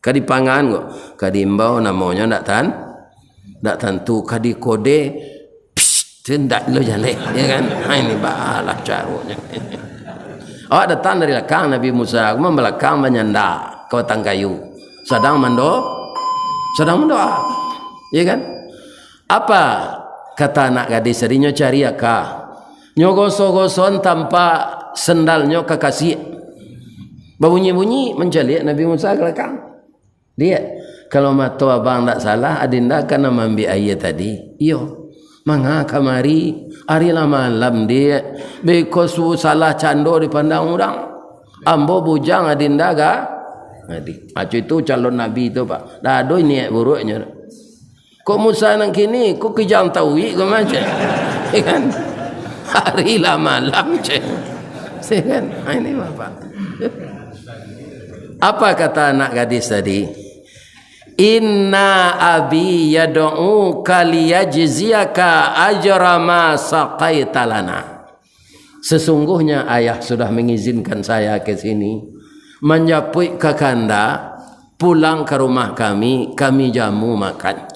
Kadi pangan kok, kadi imbau namanya ndak tentu, kadi kode tindak lo jale, ya kan? Ini balah caranya. Datang dari belakang Nabi Musa, membelakang menyanda ke batang kayu. Sedang mendoa. Ya kan? Apa kata anak gadis tadinya cari akak? Nyogoso-goson tanpa sendalnya kekasih. Bunyi-bunyi menceliak Nabi Musa ke belakang. Dia kalau mata abang tak salah adinda akan mengambil ayat tadi. Iyo. Manga kamari hari malam dia bekosu salah cando dipandang orang. Ambo bujang adinda ga? Adik. Itu calon Nabi itu pak. Dah ada niat buruknya. Kok Musa nang kini kok kejang tawi ke macam? Ya kan? Hari malam je. Kan? Ini apa? Apa kata anak gadis tadi? Inna abi yad'uka liyajziyaka ajra ma saqaita lana. Sesungguhnya ayah sudah mengizinkan saya ke sini, menjapui ke kanda, pulang ke rumah kami jamu makan.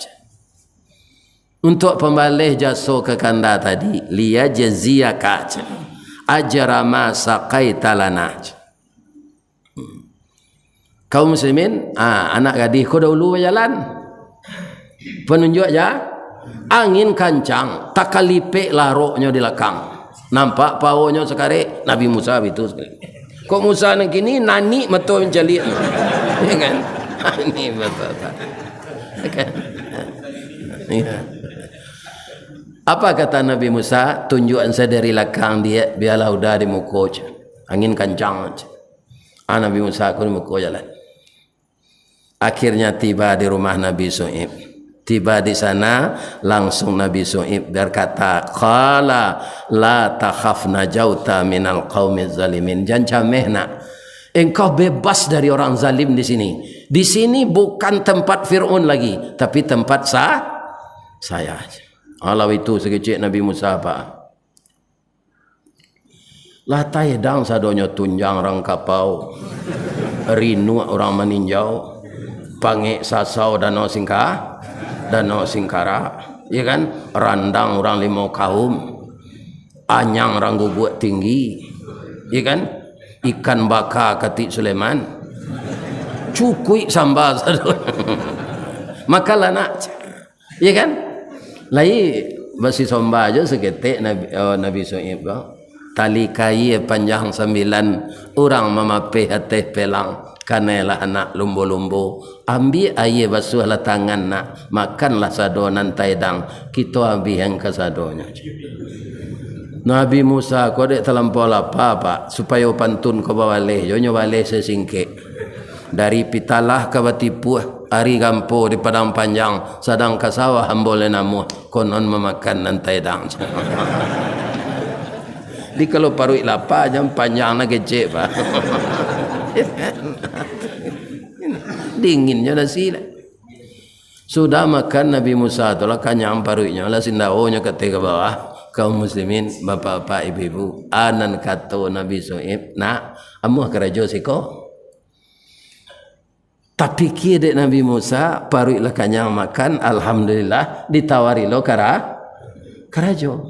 Untuk pembalih jasa ke kanda tadi, liya jaziyaka ajra ma saqaita lana. Kaum muslimin, anak gadis kau dahulu berjalan. Penunjuk aja, angin kancang, tak kalipik laroknya di lekang. Nampak paunya sekarang Nabi Musa itu sekali. Kok Musa nak kini nani metu mencali, ya kan? Ini betul tak? Kan? Ya. Apa kata Nabi Musa? Tunjukan saya dari lekang dia, biarlah udah di muka je. Angin kancang je. Nabi Musa aku di muka jalan. Akhirnya tiba di rumah Nabi Shu'aib. Tiba di sana langsung Nabi Shu'aib berkata, qala la takhaf najauta minal qaumiz zalimin. Jangan cameh nak. Engkau bebas dari orang zalim di sini. Di sini bukan tempat Fir'aun lagi, tapi tempat saya. Kalau itu sekecil Nabi Musa apa? Latai dang sadonyo tunjang orang kapau. Rinu orang meninjau. Pange sasau danau singkara, ya kan? Randang orang limau kaum, anyang orang guguk tinggi, ya kan? Ikan baka katik Sulaiman, cukui sambal makalah nak, ya kan? Lai masih somba aja seketik Nabi Shu'aib tali kai panjang 9 orang memapih atas pelang. Kanelah anak lumbu-lumbu, ambil air basuhlah tangan nak, makanlah sadonan taidang, kita ambil yang ke sadonya. Nabi Musa kau dek terlampau lapar pak, supaya pantun kau bawa leh, jonyo balik sesingkik. Dari pitalah ke batipu, hari gampo di padang panjang, sedang ke sawah ambole namu, konon memakan nan taidang. Di kalau parui lapar jam panjang nak kecek pak. Dinginnya nasi lah. Sudah makan Nabi Musa itulah kanyang parunya lah sindaonya ketika bawah. Kaum muslimin, bapak-bapak, ibu-ibu, anan kata Nabi Shu'aib, nak amuh kerajo siko. Tapi kira Nabi Musa parui lah kanyang makan, alhamdulillah ditawari lo kerajo.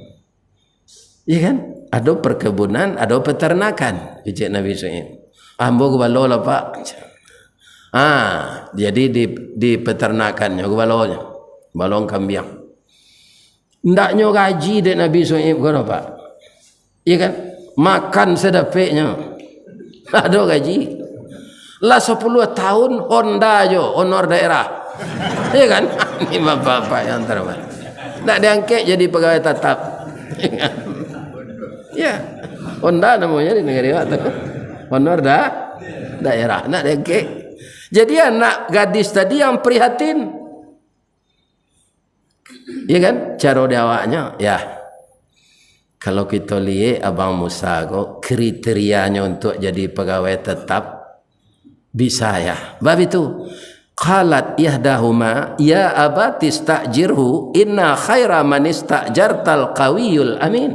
Iya kan? Ada perkebunan, ada peternakan. Bijak Nabi Shu'aib. Ambo gubalo lah pak. Jadi di peternakannya gubalonya, balong kambing. Ndaknya gaji dek Nabi Shu'aib kan pak? Iya kan? Makan sedapiknya. Ada gaji. Lah 10 tahun Honda jo, honor daerah. Iya kan? Ini bapak-bapak yang terbaik. Ndak diangkat jadi pegawai tetap. Ya, Honda namanya di negara itu. Honor daerah. Nak diangkat. Jadi anak gadis tadi yang prihatin. Ya kan? Cara diawaknya. Ya. Kalau kita lihat Abang Musa kok kriterianya untuk jadi pegawai tetap bisa ya. Bab itu. Qalat ihdahuma ya abati istajirhu inna khaira man istajartal qawiyul amin.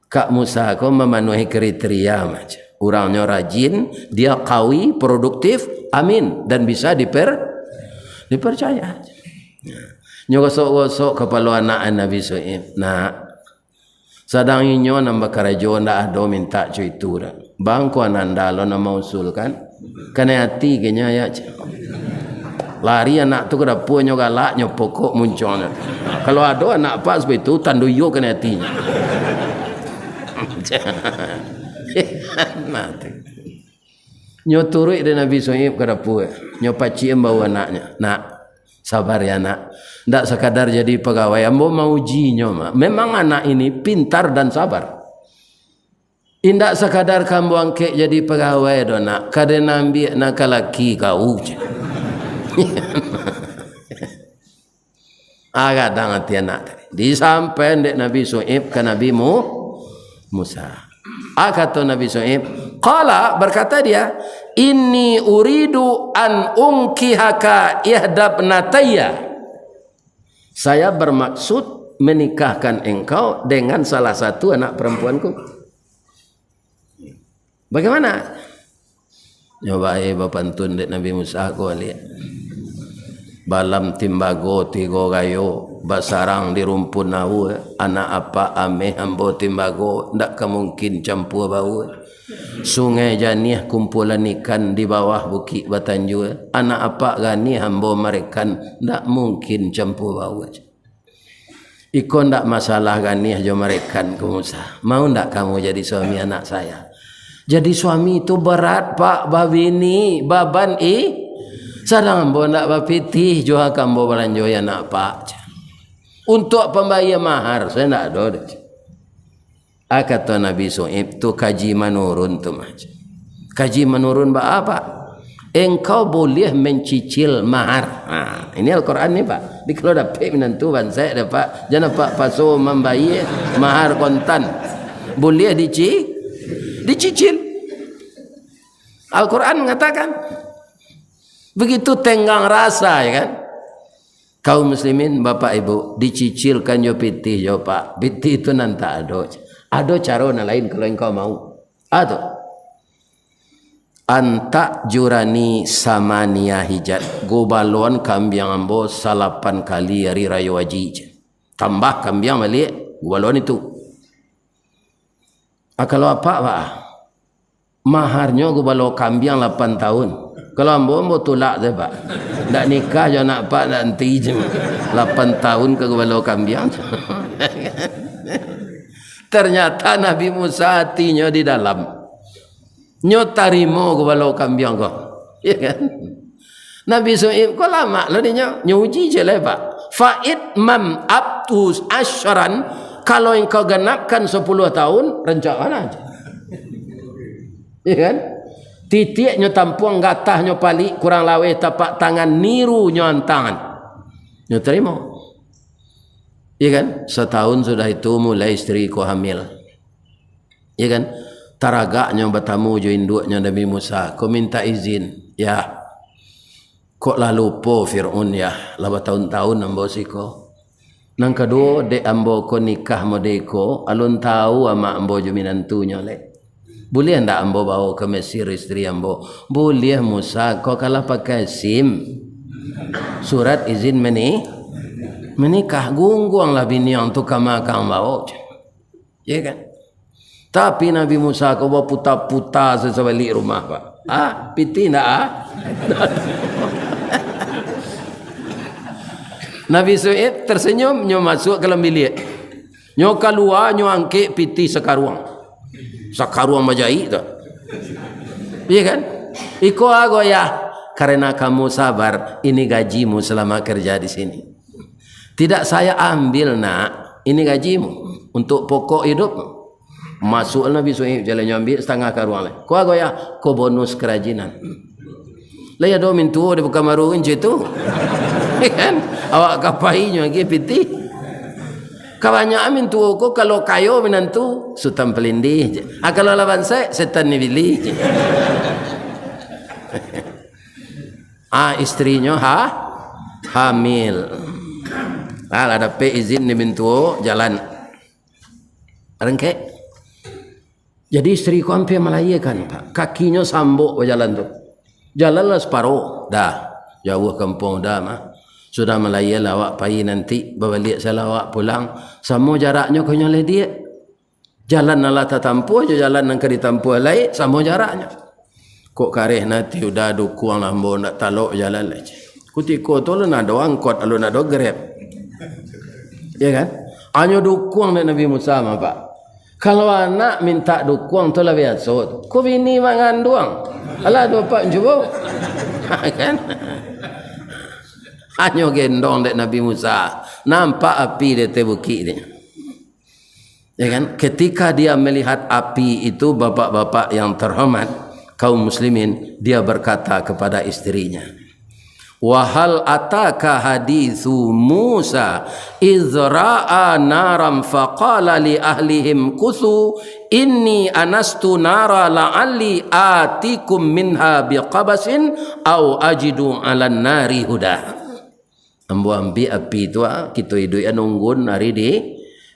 Kak Musa kok memenuhi kriteria macam. Orangnya rajin, dia qawi, produktif, amin dan bisa dipercaya. Nyogosok-gosok kepala anak Nabi Shu'aib. Nak, sadang inyo nambah karajo ndak ada minta cuy itu dah. Bangku ananda lo nama usul kan? Kena hati kenya ya. Lari anak tu ke dapur nyo galak nyo pokok munculnya. Kalau ada anak pas begitu tanduyo kena hatinya. Mati. Nyo turut dari Nabi Shu'aib ke dapur. Nyo paci bawa anaknya. Nak, sabar ya nak. Ndak sekadar jadi pegawai. Ambo mau uji nyo. Memang anak ini pintar dan sabar. Indak sekadar kamu angkat jadi pegawai do nak. Kadang ambil nak laki kau je. Kadang hati anak tadi. Disampaikan dek Nabi Shu'aib ke Nabi Musa. Kata Nabi Shu'aib, qala berkata dia, inni uridu an unkihaka ihdabnatayya. Saya bermaksud menikahkan engkau dengan salah satu anak perempuanku. Bagaimana? Nyoba bapantun dek Nabi Musa ko lihat. Balam timbago tigo gayo basarang di rumpun nau anak apa ame ambo timbago ndak kemungkin campur bau. Sungai Janiah kumpulan ikan di bawah bukit Batanju anak apa gani ambo merekan ndak mungkin campur bau. Iko ndak masalah gani jo merekan ku Musa. Mau ndak kamu jadi suami anak saya? Jadi suami itu berat pak babini baban sadang ambo ndak bapitih jo kambo balanjo ya nak pak. Untuk pembayar mahar saya ndak ada. Kata Nabi Shu'aib tu kaji menurun tu macam. Kaji menurun apa? Engkau boleh mencicil mahar. Ini Al-Quran ni pak. Di kalau dapat menantu saya dapat jangan pak pasu membayar mahar kontan. Boleh dicicil. Al-Quran mengatakan begitu tenggang rasa ya kan. Kaum muslimin bapak ibu dicicilkan jo pitih jo pak. Pitih itu nanti ada cara lain kalau engkau mau. Atau anta jurani samania hijat gobalon kambiang ambo 8 kali hari raya wajib. Tambah kambiang balik gobalon itu. Kalau apa pak? Maharnya gobalo kambiang 8 tahun. Kalau ambo tolak je pak. Ndak nikah jo nak pak nanti je. 8 tahun ke gobalo kambiang. Ternyata Nabi Musa hatinya di dalam. Nyo tarimo gobalo kambiang ko. Ya kan? Nabi Shu'aib ko lama lo dia nyuji je le pak. Faid mam abtus asyran kalau engkau genapkan 10 tahun rencana aja. Ya kan? Titik nyo tampuang gatah nyo palik kurang lawe tapak tangan niru nyo antangan. Nyo terima. Ya kan? Setahun sudah itu mulai istri ko hamil. Ya kan? Taragaknya bertamu jo induknya Nabi Musa. Ko minta izin. Ya. Kok lah lupa Fir'aun ya. Laba tahun-tahun ambo siko. Nang kedua dek ambo ko nikah modeko. Alun tahu ama ambo jo minantunya le. Boleh ndak ambo bawa ke Mesir istri ambo? Boleh Musa. Kau kalau pakai SIM. Surat izin menikah gungguang lah bini yang tu kamakang bawa. Ya kan? Tapi Nabi Musa kau bawa putar-putar sesabalik rumah pak. Piti ndak Nabi Shu'aib tersenyum nyo masuk ke dalam bilik. Nyo keluar nyo angkit piti sekaruang. Sakaruang majai tak? Iya kan? Iko ago ya. Karena kamu sabar, ini gajimu selama kerja di sini. Tidak saya ambil nak, ini gajimu untuk pokok hidup. Masuk Nabi Shu'aib jalannya ambil setengah karuang lah. Ko ago ya, ko bonus kerajinan. Lah ya do mintu de buka maruin itu. Kan? Awak kapainya lagi piti. Kawannya amin tu ko kalau kayo menantu sutam pelindih. Kalau lawan saya setan ni bili. Istrinya hamil. Ada pe izin ni bintu jalan. Rengke. Jadi istriku hampir melahirkan pak. Kakinya sambuk berjalan tu. Jalanlah separuh. Dah. Jauh kampung dah mah. Sudah melaya lawak pagi nanti berbalik saya lawak pulang sama jaraknya kau nyoleh dia jalan nala tatampu aja jalan nang kedi tampu lain sama jaraknya kok kareh nanti udah dukung lambo nak talok jalan aja kutiko tu lu nak doang kot lu nak do grab ya kan hanya dukung dengan Nabi Musa mah pak kalau anak minta dukung tu lah biasa ku bini mangan doang alah do pak cuba kan hanya gendong dek Nabi Musa nampak api di bukit dia ya kan ketika dia melihat api itu bapak-bapak yang terhormat kaum muslimin dia berkata kepada istrinya wahal ataka hadithu Musa izra'a naram faqala li ahlihim kuthu inni anastu nara la'alli atikum minha biqabasin au ajidu 'alan nari huda. Ambo ambil api tu kita hidup nunggun hari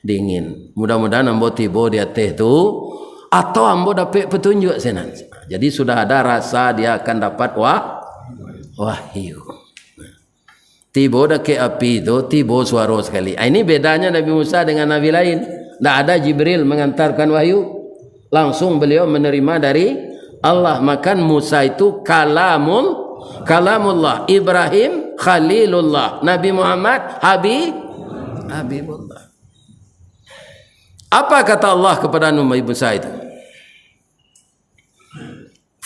dingin. Mudah-mudahan ambo tiba di atas tu atau ambo dapat petunjuk senan. Jadi sudah ada rasa dia akan dapat wahyu. Tiba dekat api tu tiba suara sekali. Ini bedanya Nabi Musa dengan Nabi lain. Tak ada Jibril mengantarkan wahyu. Langsung beliau menerima dari Allah. Makan Musa itu kalamullah. Ibrahim Khalilullah. Nabi Muhammad Habibullah. Apa kata Allah kepada Nabi Musa itu?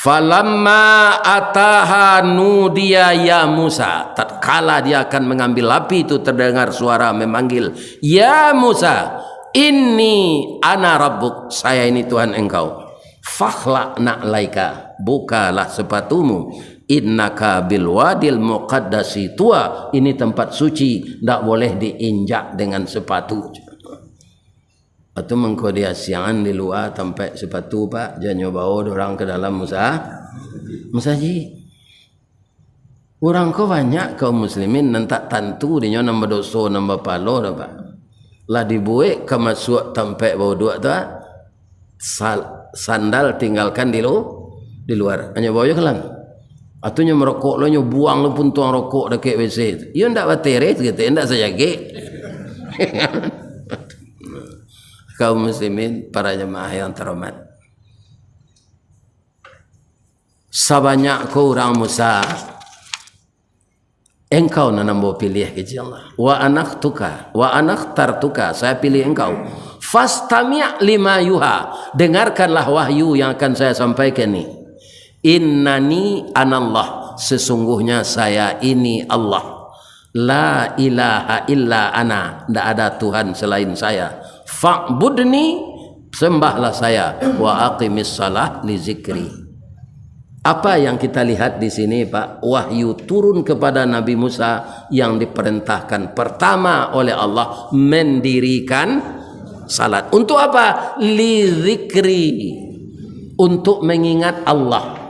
Falamma ataha nudiya ya Musa. Tatkala dia akan mengambil api itu terdengar suara memanggil, ya Musa, inni ana rabbuk, saya ini Tuhan engkau. Fakhla na'laika, bukalah sepatumu. Innaka bil wadil muqaddasi tua, ini tempat suci, tak boleh diinjak dengan sepatu. Atau mengko dia siangan di luar tempat sepatu pak, jangan bawa orang ke dalam Musa ji. Orang ko banyak kaum muslimin nantak tantu dia nambah dosa nambah palo dah pak. Lah dibuat ke masuk tempat bawa dua tu sandal tinggalkan di luar. Hanya bawa je kelang. Atunya merokok lo nyo buang lo pun tuang rokok dekat WC tu. Yo ndak baterai gitu, ndak sajage. Kaum muslimin, para jemaah yang terhormat, sebanyak kau orang Musa, engkau nanambo pilih ke Allah. Wa anakhtartuka, saya pilih engkau. Fastami' lima yuha, dengarkanlah wahyu yang akan saya sampaikan ni. Innani anallah, sesungguhnya saya ini Allah. La ilaha illa ana, tidak ada Tuhan selain saya. Fa'budni, sembahlah saya. Wa aqimis salah li zikri. Apa yang kita lihat di sini Pak? Wahyu turun kepada Nabi Musa yang diperintahkan pertama oleh Allah mendirikan salat. Untuk apa? Li zikri, untuk mengingat Allah.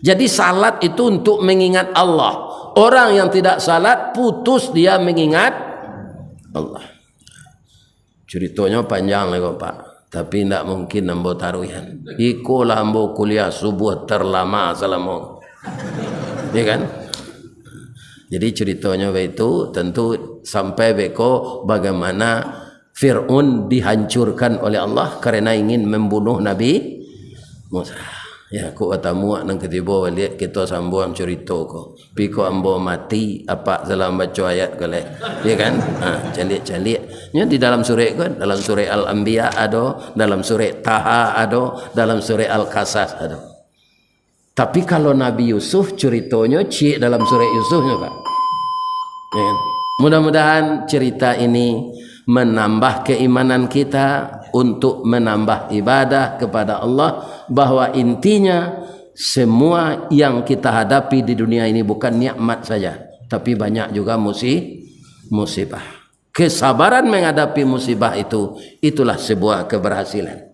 Jadi salat itu untuk mengingat Allah. Orang yang tidak salat putus dia mengingat Allah. Ceritanya panjang lagi Pak, tapi tidak mungkin nambo taruhan. Ikolah ambo kuliah subuh terlama selama, ya kan? Jadi ceritanya begitu, tentu sampai beko bagaimana Fir'aun dihancurkan oleh Allah karena ingin membunuh Nabi Musa. Ya, aku atamu nang ketiba balik kita sambung cerita ko. Piko ambo mati apa dalam baca ayat kale. Ya kan? Calik-calik. Nya di dalam surah kan, dalam surah Al-Anbiya ada, dalam surah Taha ada, dalam surah Al-Qasas ada. Tapi kalau Nabi Yusuf ceritanya cik dalam surah Yusufnya Pak. Ya kan? Mudah-mudahan cerita ini menambah keimanan kita untuk menambah ibadah kepada Allah, bahwa intinya semua yang kita hadapi di dunia ini bukan nikmat saja, tapi banyak juga musibah. Kesabaran menghadapi musibah itu, itulah sebuah keberhasilan.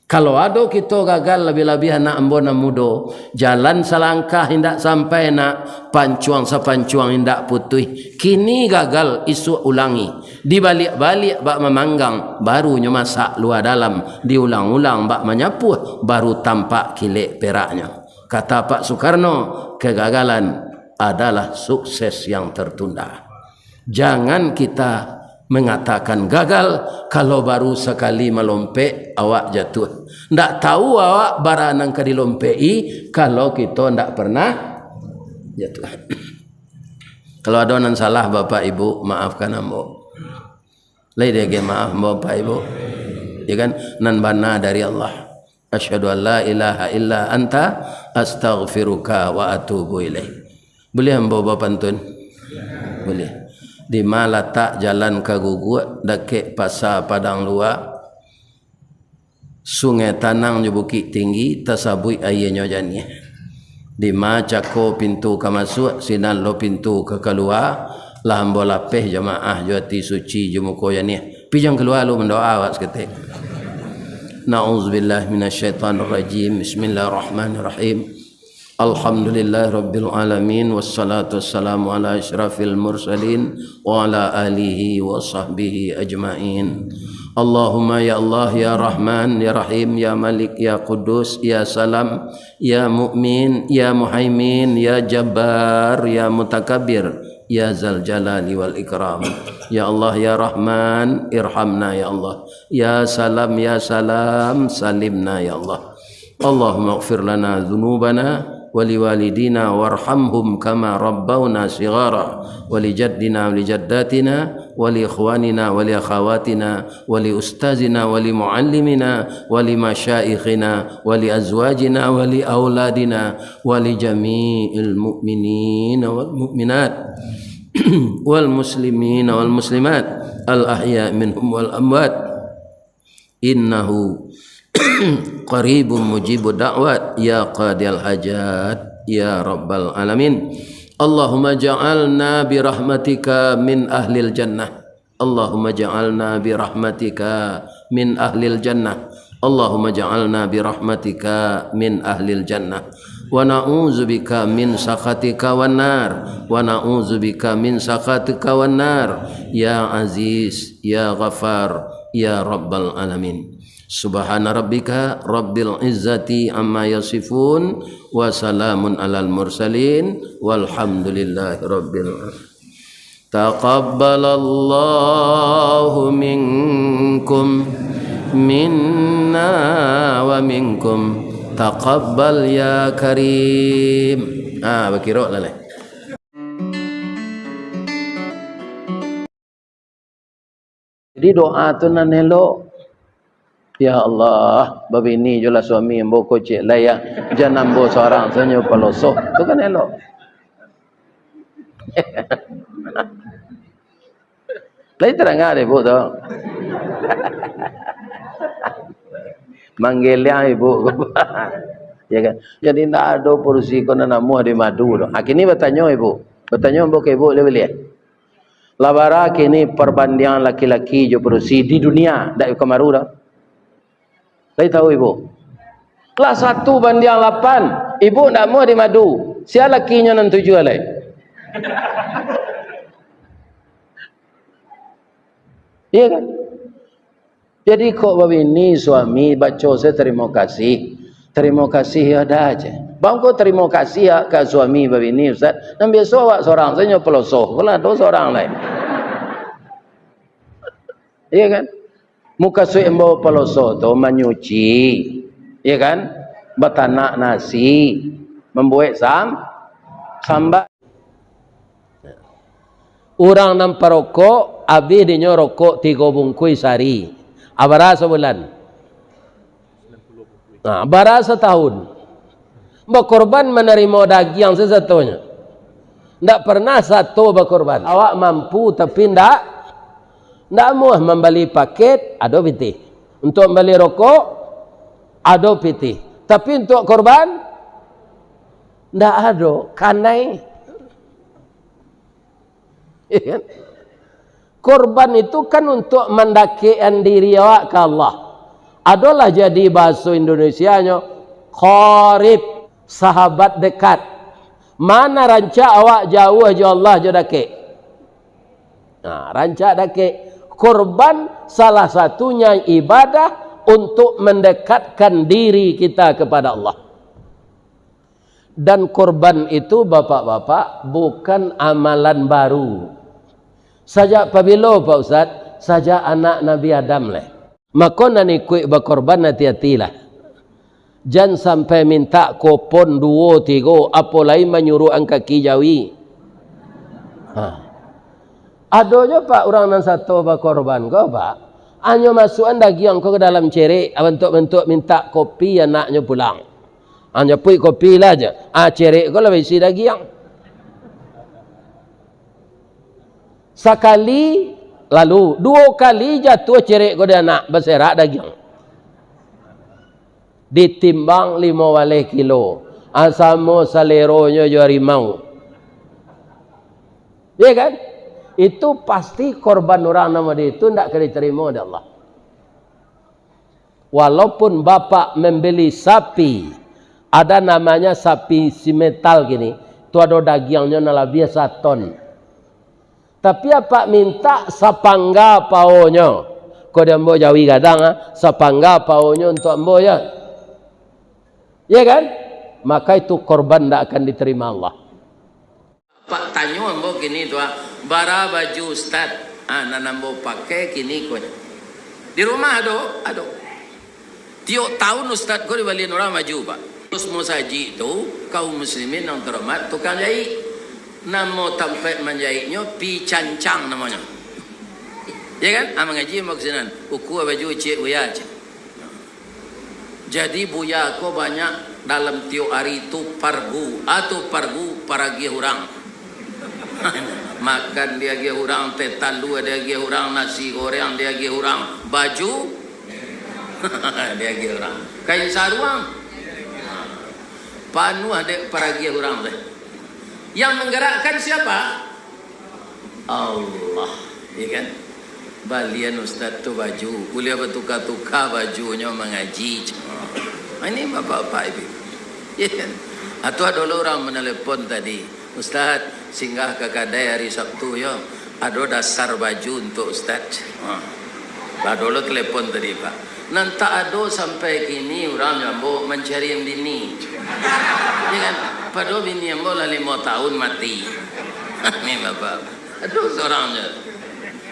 Kalau ada kita gagal lebih-lebih anak ambona mudo, jalan selangkah hendak sampai nak pancuang sapancuang hendak putih. Kini gagal isu ulangi. Dibalik-balik bak memanggang, barunya masak luar dalam. Diulang-ulang bak menyapuh, baru tampak kilik peraknya. Kata Pak Soekarno, kegagalan adalah sukses yang tertunda. Jangan kita mengatakan gagal kalau baru sekali melompek awak jatuh. Ndak tahu awak baranang ke dilompei kalau kita ndak pernah jatuh. Kalau ada yang salah Bapak Ibu, maafkan ambo. Lai dia maaf Bapak Ibu. Ya kan? Nan bana dari Allah. Asyhadu an la ilaha illa anta astaghfiruka wa atubu ilaih. Boleh ambo Bapak pantun? Boleh. Di mana letak jalan ke gugut dekat pasar Padang Luar, sungai Tanang je Bukit Tinggi, tersabui airnya jani. Di mana cako pintu ke masuk, sinan lo pintu ke keluar, lah ambo lapeh jemaah jati suci jumuko jani. Pijang keluar lo mendoa awak seketik. Na'udzubillah minasyaitanirrajim. Bismillahirrahmanirrahim. Alhamdulillah Rabbil Alamin. Wassalatu wassalamu ala ashrafil mursalin wa ala alihi wa sahbihi ajma'in. Allahumma ya Allah ya Rahman ya Rahim ya Malik ya Qudus ya Salam ya Mu'min ya Muhaimin ya Jabbar ya Mutakabbir ya Zal Jalali wal Ikram. Ya Allah ya Rahman irhamna ya Allah. Ya Salam ya Salam salimna ya Allah. Allahumma ighfir lana dhunubana ولوالدينا وارحمهم كما ربونا صغارا ولجدنا ولجداتنا ولإخواننا ولأخواتنا ولأستاذنا ولمعلمنا ولمشايخنا ولأزواجنا ولأولادنا ولجميع المؤمنين والمؤمنات والمسلمين والمسلمات الأحياء منهم والأموات إنه qaribun mujibud da'wat ya qadiyal hajat ya rabbal alamin. Allahumma ja'alna bi rahmatika min ahlil jannah. Allahumma ja'alna bi rahmatika min ahlil jannah. Allahumma ja'alna bi rahmatika min ahlil jannah. Wa na'udzubika min sakhatika wan nar. Wa na'udzubika min sakhatika wan nar. Ya Aziz ya Ghafar ya rabbal alamin. Subhana rabbika rabbil izzati amma yasifun wa salamun alal mursalin walhamdulillahi rabbil alamin. Taqabbalallahu minkum minna wa minkum taqabbal ya karim. Bakiro lalai. Jadi doa tu nan elok. Ya Allah, babini jula suami yang bawa kocek layak, jangan bawa seorang senyum pelosok. Itu kan elok. Lain terang ada ibu tu. Manggilnya ibu. Ya kan? Jadi tak ada porsi kau nak muah di madu tu. Kini bertanya ibu. Bertanya ibu ke ibu lebih. Labara kini perbandingan laki-laki jo porsi di dunia. Tak kemaru dah. Saya tahu ibu. Kelas 1 banding 8. Ibu nak mau di madu. Siapa lakinya nan 7 alai? Iya kan? Jadi kok babini suami baca saya terima kasih. Terima kasih ada aja. Bang kok terima kasih ya ke suami babini Ustaz. Dan biasa awak seorang saya pelosok. Kalau ada seorang lain. Iya kan? Muka suik embawa pelosok tu menyuci, ya kan? Betanak nasi, membuat sambal. Orang nampak rokok, habis dia rokok 3 bungkus sehari. Abara sebulan. Nah, abara setahun. Berkorban menerima daging sesatunya. Tak pernah satu berkorban. Awak mampu tapi tak muah membeli paket, ada pitih. Untuk membeli rokok, ada pitih. Tapi untuk korban, tak ada. Kanai. Korban itu kan untuk mendakikan diri awak ke Allah. Adalah jadi bahasa Indonesianya, qarib, sahabat dekat. Mana rancak awak jauh je Allah je dakik. Nah, rancak dakik. Korban salah satunya ibadah untuk mendekatkan diri kita kepada Allah. Dan korban itu bapak-bapak bukan amalan baru. Sajak apabila Pak Ustaz, sajak anak Nabi Adam lah. Maka nak ikut berkorban hati-hatilah. Jangan sampai minta kupon 2, 3, apa lain menyuruh kaki jawi. Ada je Pak orang nan satu berkorban kau Pak. Hanya masukkan daging kau ke dalam cerik bentuk-bentuk minta kopi anaknya pulang. Hanya pui kopi lah je. Cerik kau lah isi daging. Sekali lalu 2 kali jatuh cerik kau dia anak berserak daging. Ditimbang 5 kilo. Asamo saleronya jo harimau. Ya kan? Itu pasti korban orang nama dia itu tidak akan diterima oleh Allah. Walaupun bapak membeli sapi Ada namanya sapi simetal gini. Itu ada dagingnya nalabia 1 ton. Tapi apa minta sapangga paonyo. Kau dia ambo jawi kadang sapangga paonyo untuk ambo ya. Ya kan? Maka itu korban tidak akan diterima Allah. Pak tanyo ambo gini tua bara baju ustad. Nanambo pakai kini ko. Di rumah ado. Tiap tahun ustad ko dibaliin orang maju pak. Terus musaji itu kaum muslimin yang terhormat tukang jahit. Namo tempat menjahitnya pi cancang namanya. Ya kan? Mengaji maksinan. Uku baju cik buya cik. Jadi buya ko banyak dalam tiap hari itu pargu atau pargu paragi orang. Makan dia ge orang, tetan dua dia ge orang, nasi goreng dia ge orang, baju dia ge orang, kain sarung panu ada paragi orang deh. Yang menggerakkan siapa? Allah, ya kan? Balian ustaz tu baju, kuliah bertukar-tukar bajunya mengaji. Ini bapak-bapak ibu, ya kan? Atau ada orang menelepon tadi, ustaz singgah ke kedai hari Sabtu ya, ada dasar baju untuk ustaz. Dulu telepon tadi pak. Nanti ada sampai kini orang jambo mencari yang dini. Ya kan? Padahal bini yang bola 5 tahun mati. Ini bapak. Aduh seorangnya.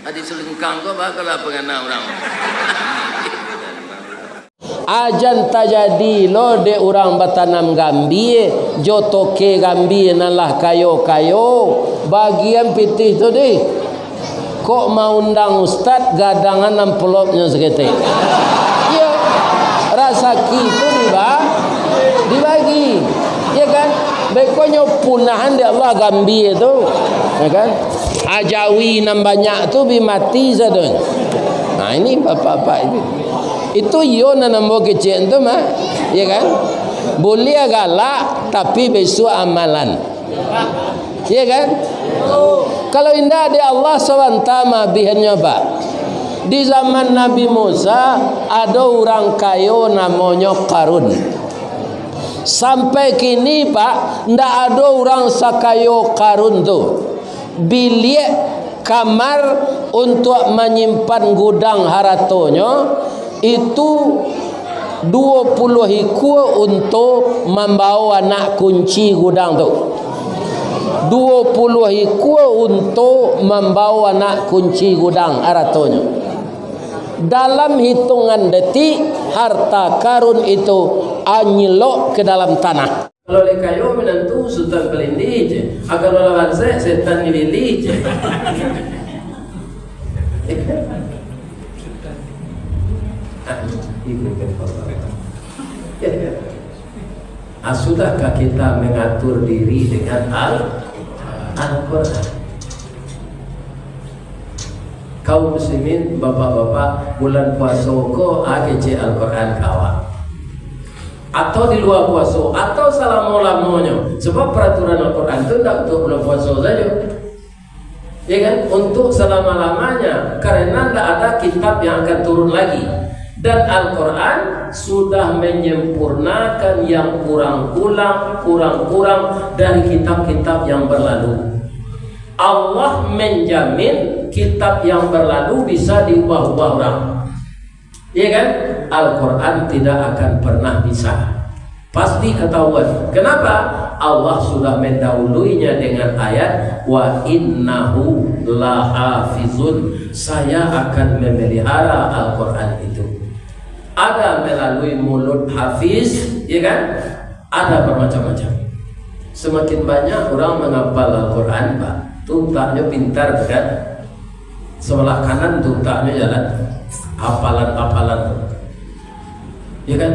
Adik selengkang kau bakal apa kena orang. Ajan tajadi lo de orang batanam gambie, jotoke gambie nalah kayo bagian pitih tu deh. Kok mau undang ustad gadangan amplopnya sekete. Iya, rasa gitu dibagi, ya kan? Bekonya punahan di Allah gambie tu, ya kan? Ajawi nam banyak tu bimati sadun. Nah ini bapak-bapak itu yo nanambo kecil tu mah, ya kan? Boleh galak tapi besok amalan, ya kan? Kalau indah di Allah SWT bihannya pak. Di zaman Nabi Musa ada orang kayo namanya Qarun. Sampai kini pak, ndak ada orang sakayo Qarun tu. Bilik kamar untuk menyimpan gudang haratonya itu 20 hiku untuk membawa anak kunci gudang tu. 20 hiku untuk membawa anak kunci gudang haratonya. Dalam hitungan detik harta karun itu anyelok ke dalam tanah. Kalau lekayo menantu sultan pelindi je, agar lawan setan nilili je. Sudahkah kita mengatur diri dengan Al-Quran? Kaum muslimin, bapak-bapak, bulan puasa ko akece Al-Quran kawan. Atau di luar puasa, atau selama-lamanya. Sebab peraturan Al-Quran itu tidak untuk bulan puasa saja. Ya kan? Untuk selama-lamanya. Karena tidak ada kitab yang akan turun lagi. Dan Al-Quran sudah menyempurnakan yang kurang dari kitab-kitab yang berlalu. Allah menjamin kitab yang berlalu bisa diubah-ubah orang. Ya kan? Al-Quran tidak akan pernah bisa. Pasti ketahuan. Kenapa? Allah sudah mendahuluinya dengan ayat wa innahu lahafizun. Saya akan memelihara Al-Quran itu. Ada melalui mulut hafiz, ya kan? Ada bermacam-macam. Semakin banyak orang menghafal Al-Quran, Pak. Tuntaknya pintar, kan? Sebelah kanan tuntaknya jalan. Hafalan-hafalan. Ya kan?